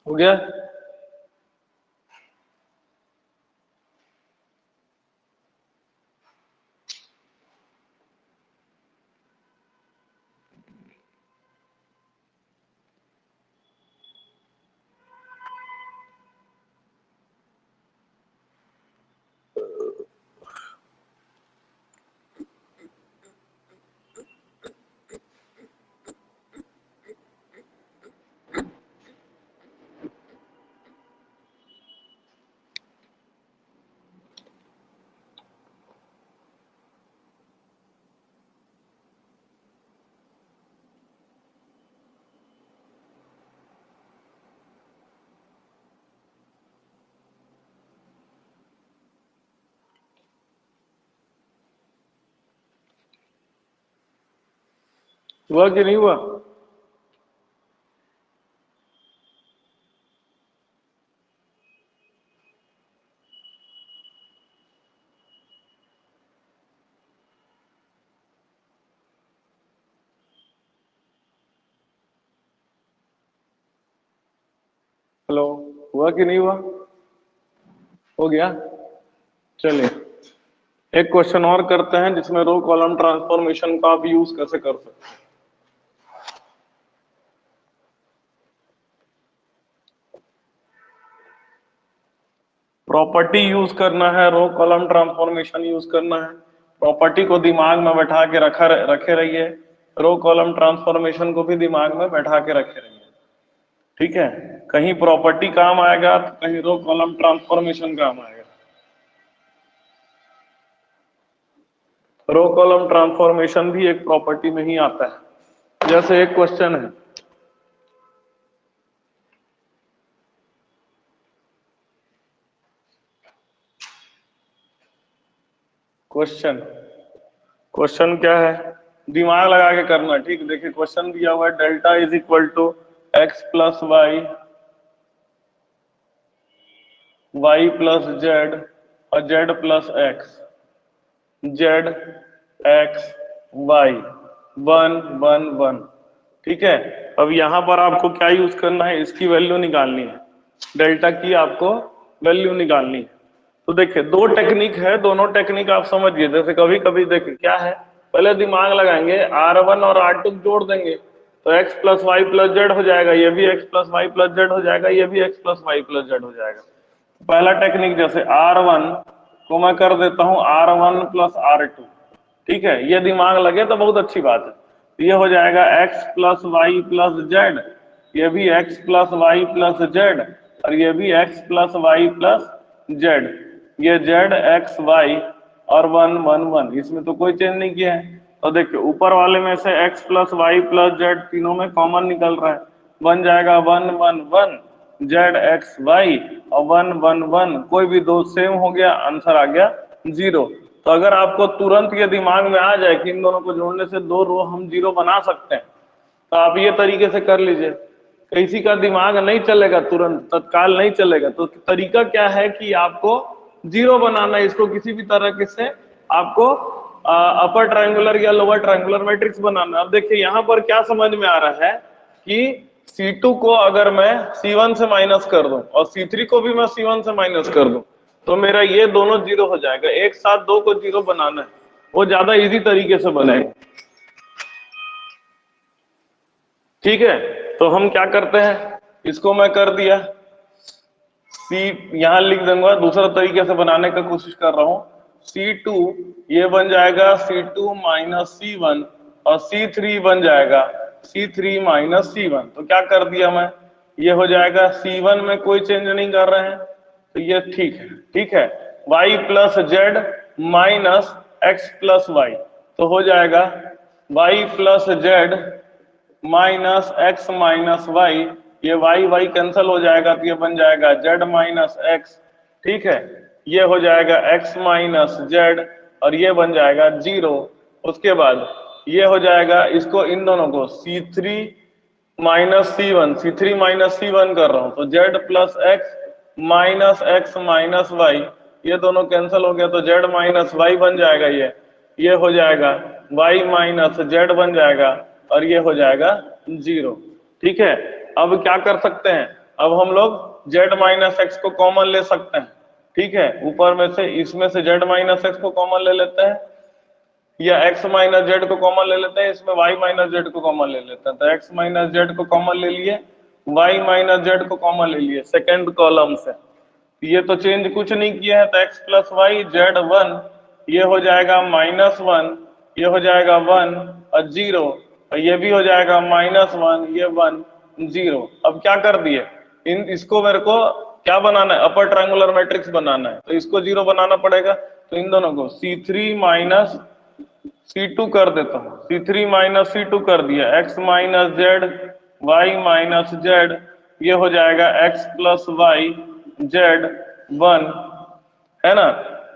हो गया? हुआ कि नहीं हुआ? हेलो, हुआ कि नहीं हुआ? हो गया। चलिए एक क्वेश्चन और करते हैं जिसमें रो कॉलम ट्रांसफॉर्मेशन का आप यूज कैसे कर सकते हैं। प्रॉपर्टी यूज करना है, रो कॉलम ट्रांसफॉर्मेशन यूज करना है। प्रॉपर्टी को दिमाग में बैठा के रखे रहिए, रो कॉलम ट्रांसफॉर्मेशन को भी दिमाग में बैठा के रखे रहिए। ठीक है, कहीं प्रॉपर्टी काम आएगा तो कहीं रो कॉलम ट्रांसफॉर्मेशन काम आएगा। रो कॉलम ट्रांसफॉर्मेशन भी एक प्रॉपर्टी में ही आता है। जैसे एक क्वेश्चन है, क्वेश्चन क्वेश्चन क्या है, दिमाग लगा के करना। ठीक, देखिए क्वेश्चन दिया हुआ है delta is equal to X plus Y, Y plus Z और Z plus X, Z x Y 1 1 1। ठीक है, अब यहां पर आपको क्या यूज करना है, इसकी वैल्यू निकालनी है, डेल्टा की आपको वैल्यू निकालनी है। तो देखिए दो टेक्निक है, दोनों टेक्निक आप समझिए। जैसे कभी कभी देखिए क्या है, पहले दिमाग लगाएंगे, R1 और R2 जोड़ देंगे तो x plus y plus z हो जाएगा, ये भी x plus y plus z हो जाएगा, ये भी x plus y plus z हो जाएगा। पहला टेक्निक, जैसे R1 को मैं कर देता हूं R1 प्लस R2। ठीक है, ये दिमाग लगे तो बहुत अच्छी बात है। तो ये हो जाएगा x plus y plus z, ये भी x plus y plus Z और ये भी x plus y plus z, ये जेड एक्स वाई और 1 1 1, इसमें तो कोई चेंज नहीं किया है। तो देखिए ऊपर वाले में से x plus y plus z तीनों में कॉमन निकल रहा है, बन जाएगा 1 1 1 जेड एक्स वाई और 1 1 1, कोई भी दो सेम हो गया, आंसर आ गया 0। तो अगर आपको तुरंत ये दिमाग में आ जाए कि इन दोनों को जोड़ने से दो रो हम 0 बना सकते हैं, तो आप ये तरीके से कर लीजिए। किसी का दिमाग नहीं चलेगा, तुरंत तत्काल नहीं चलेगा, तो तरीका क्या है कि आपको 0 बनाना है, इसको किसी भी तरह के से आपको अपर ट्रायंगुलर या लोअर ट्रायंगुलर मैट्रिक्स बनाना है। अब देखिए यहाँ पर क्या समझ में आ रहा है कि C2 को अगर मैं C1 से माइनस कर दूं और C3 को भी मैं C1 से माइनस कर दूं तो मेरा ये दोनों 0 हो जाएगा। एक साथ दो को 0 बनाना है, वो ज्यादा इजी तरीके से बनेगा। ठीक है, तो हम क्या करते हैं, इसको मैं कर दिया C, यहां लिख दूंगा, दूसरा तरीके से बनाने का कोशिश कर रहा हूं। C2 ये बन जाएगा C2 माइनस C1 और C3 बन जाएगा C3 माइनस C1। तो क्या कर दिया मैं, ये हो जाएगा C1 में कोई चेंज नहीं कर रहे हैं तो ये ठीक है। ठीक है, y plus z minus x plus y, तो हो जाएगा y plus z minus x minus y, ये वाई वाई कैंसिल हो जाएगा तो ये बन जाएगा जेड माइनस एक्स। ठीक है, ये हो जाएगा एक्स माइनस जेड और ये बन जाएगा 0। उसके बाद ये हो जाएगा, इसको इन दोनों को C3 minus C1, C3 minus C1 कर रहा हूं तो z plus x minus x minus y, ये दोनों कैंसिल हो गया तो जेड माइनस वाई बन जाएगा, ये हो जाएगा y माइनस जेड बन जाएगा और ये हो जाएगा 0। ठीक है, अब क्या कर सकते हैं, अब हम लोग z माइनस एक्स को कॉमन ले सकते हैं। ठीक है, ऊपर में से इसमें से z माइनस एक्स को कॉमन ले लेते हैं या x माइनस जेड को कॉमन ले लेते हैं, इसमें y माइनस जेड को कॉमन ले लेते हैं। तो x माइनस जेड को कॉमन ले लिए, y माइनस जेड को कॉमन ले लिए सेकेंड कॉलम से, ये तो चेंज कुछ नहीं किया है तो x प्लस वाई जेड 1, ये हो जाएगा -1, ये हो जाएगा 1 और 0 और ये भी हो जाएगा -1, ये 1 0। अब क्या कर दिए, इसको मेरे को क्या बनाना है, अपर ट्रायंगुलर मैट्रिक्स बनाना है तो इसको 0 बनाना पड़ेगा। तो इन दोनों को C3 माइनस C2 कर देता हूँ, C3 माइनस C2 कर दिया, x minus z y minus z, ये हो जाएगा x प्लस वाई जेड 1, है ना।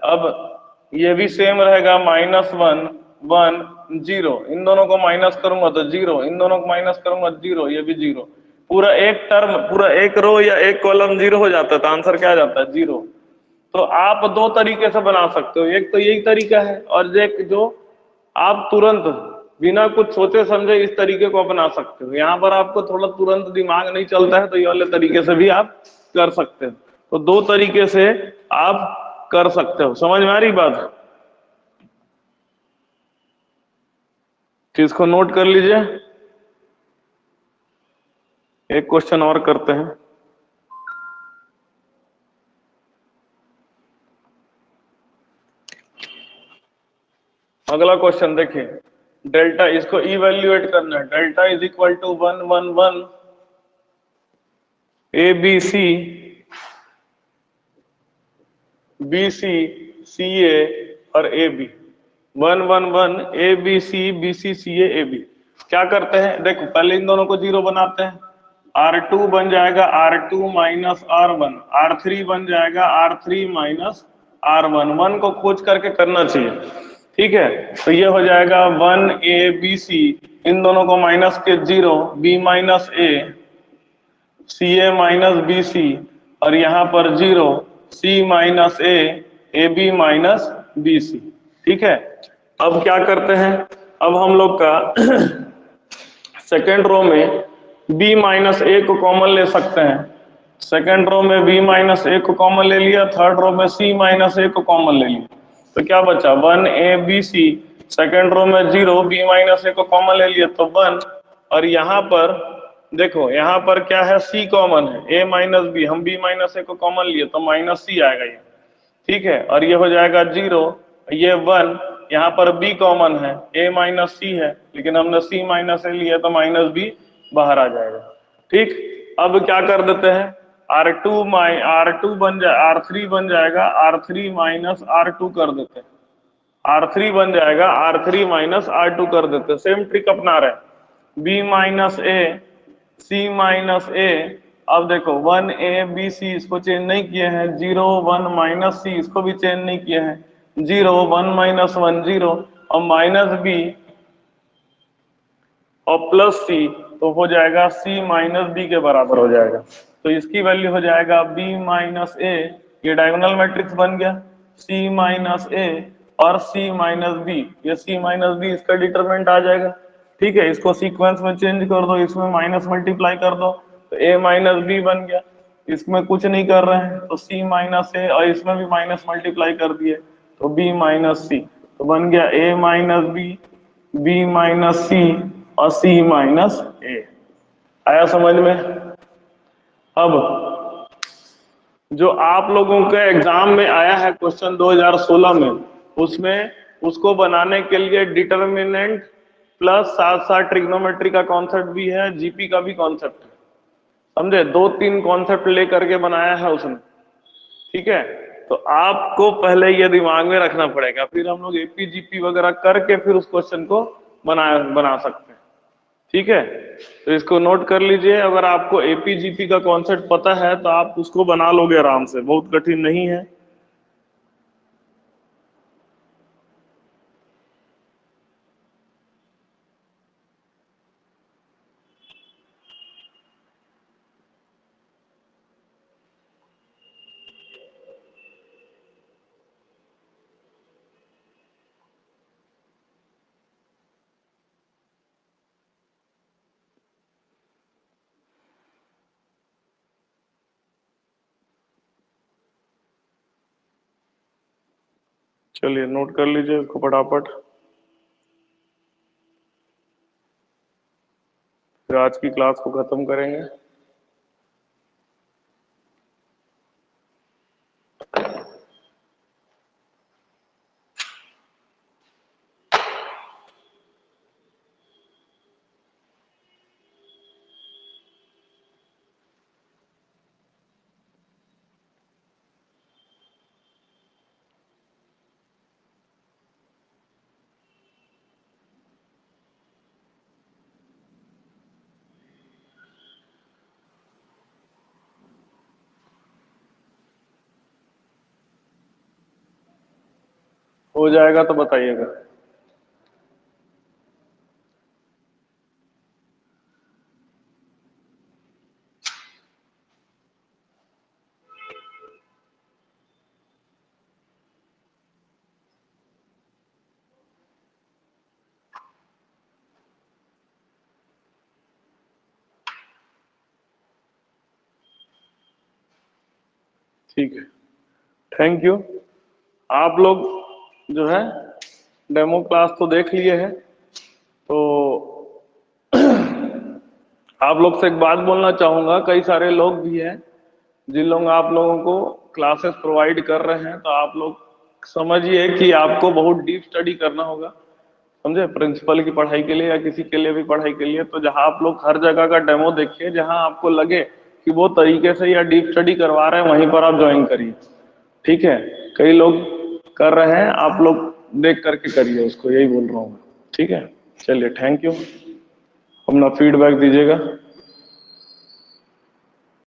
अब ये भी सेम रहेगा -1 1 0, इन दोनों को माइनस करूंगा तो 0, इन दोनों को माइनस करूंगा 0, ये भी 0। पूरा एक टर्म, पूरा एक रो या एक कॉलम 0 हो जाता है, तो आंसर क्या आ जाता है? 0। तो आप दो तरीके से बना सकते हो, एक तो यही तरीका है, और एक जो आप तुरंत बिना कुछ सोचे समझे इस तरीके को अपना सकते हो। यहाँ पर आपको थोड़ा तुरंत दिमाग नहीं चलता है, तो ये वाले तरीके से भी आप कर सकते हो। तो दो तरीके से आप कर सकते हो। समझ में आ रही बात? तो इसको नोट कर लीजिए। एक क्वेश्चन और करते हैं। अगला क्वेश्चन देखिए, डेल्टा, इसको इवेल्युएट करना है। Delta is equal to 1 1 1 A B C B C C A और A B. 1 1 1 A B C A B. क्या करते हैं, देखो पहले इन दोनों को 0 बनाते हैं। R2 बन जाएगा R2 माइनस R1, R3 बन जाएगा R3 माइनस R1। 1 को खोज करके करना चाहिए, ठीक है। तो ये हो जाएगा 1 ए बी सी, इन दोनों को माइनस के 0, B minus A, C A minus B सी, और यहाँ पर 0, C minus A B minus B C, ठीक है। अब क्या करते हैं, अब हम लोग का सेकेंड रो में b माइनस ए को कॉमन ले सकते हैं। सेकेंड रो में b माइनस ए को कॉमन ले लिया, थर्ड रो में c माइनस ए को कॉमन ले लिया, तो क्या बचा? 1 A B C. Second row में 0, b माइनस ए को कॉमन ले लिया तो 1, और यहाँ पर देखो, यहाँ पर क्या है? c कॉमन है, a माइनस बी, हम b माइनस ए को कॉमन लिए तो माइनस c आएगा ये, ठीक है। और ये हो जाएगा 0, ये 1, यहाँ पर b कॉमन है, a माइनस सी है, लेकिन हमने c माइनस ए लिया तो माइनस b बाहर आ जाएगा, ठीक। अब क्या कर देते हैं, R2 बन जाए, R3 बन जाएगा R3 माइनस R2 कर देते हैं। R3 बन जाएगा R3 माइनस R2 कर देते हैं। सेम ट्रिक अपना रहे हैं, b minus A C minus ए। अब देखो 1 ए बी सी इसको चेंज नहीं किए हैं, 0 1 माइनस सी इसको भी चेंज नहीं किए हैं, 0 1 माइनस 1 0, और माइनस बी और प्लस सी, तो हो जाएगा सी माइनस बी के बराबर हो जाएगा। तो इसकी वैल्यू हो जाएगा बी माइनस ए, ये डायगोनल मैट्रिक्स बन गया, सी माइनस ए और सी माइनस बी, ये सी माइनस बी इसका डिटरमिनेंट आ जाएगा, ठीक है। इसको सीक्वेंस में चेंज कर दो, इसमें माइनस मल्टीप्लाई कर दो, तो ए माइनस बी बन गया। इसमें कुछ नहीं कर रहे हैं तो सी माइनस ए, और इसमें भी माइनस मल्टीप्लाई कर दिए तो बी माइनस सी, तो बन गया ए माइनस बी माइनस सी और सी माइनस ए। आया समझ में? अब जो आप लोगों के एग्जाम में आया है क्वेश्चन 2016 में, उसमें उसको बनाने के लिए डिटर्मिनेंट प्लस साथ साथ ट्रिग्नोमेट्री का कॉन्सेप्ट भी है, जीपी का भी कॉन्सेप्ट है, समझे? 2-3 कॉन्सेप्ट लेकर के बनाया है उसने, ठीक है। तो आपको पहले ये दिमाग में रखना पड़ेगा, फिर हम लोग एपी जीपी वगैरह करके फिर उस क्वेश्चन को बना सकते हैं, ठीक है। तो इसको नोट कर लीजिए, अगर आपको एपी जीपी का कॉन्सेप्ट पता है तो आप उसको बना लोगे आराम से, बहुत कठिन नहीं है। चलिए नोट कर लीजिए इसको फटाफट, फिर आज की क्लास को खत्म करेंगे। हो जाएगा तो बताइएगा। ठीक है, थैंक यू। आप लोग जो है डेमो क्लास तो देख लिए हैं, तो आप लोग से एक बात बोलना चाहूंगा, कई सारे लोग भी हैं जिन लोग आप लोगों को क्लासेस प्रोवाइड कर रहे हैं, तो आप लोग समझिए कि आपको बहुत डीप स्टडी करना होगा, समझे, प्रिंसिपल की पढ़ाई के लिए या किसी के लिए भी पढ़ाई के लिए। तो जहां आप लोग हर जगह का डेमो देखिए, जहां आपको लगे कि वो तरीके से या डीप स्टडी करवा रहे हैं, वहीं पर आप ज्वाइन करिए, ठीक है। कई लोग कर रहे हैं, आप लोग देख करके करिए उसको, यही बोल रहा हूँ मैं, ठीक है। चलिए, थैंक यू, अपना फीडबैक दीजिएगा।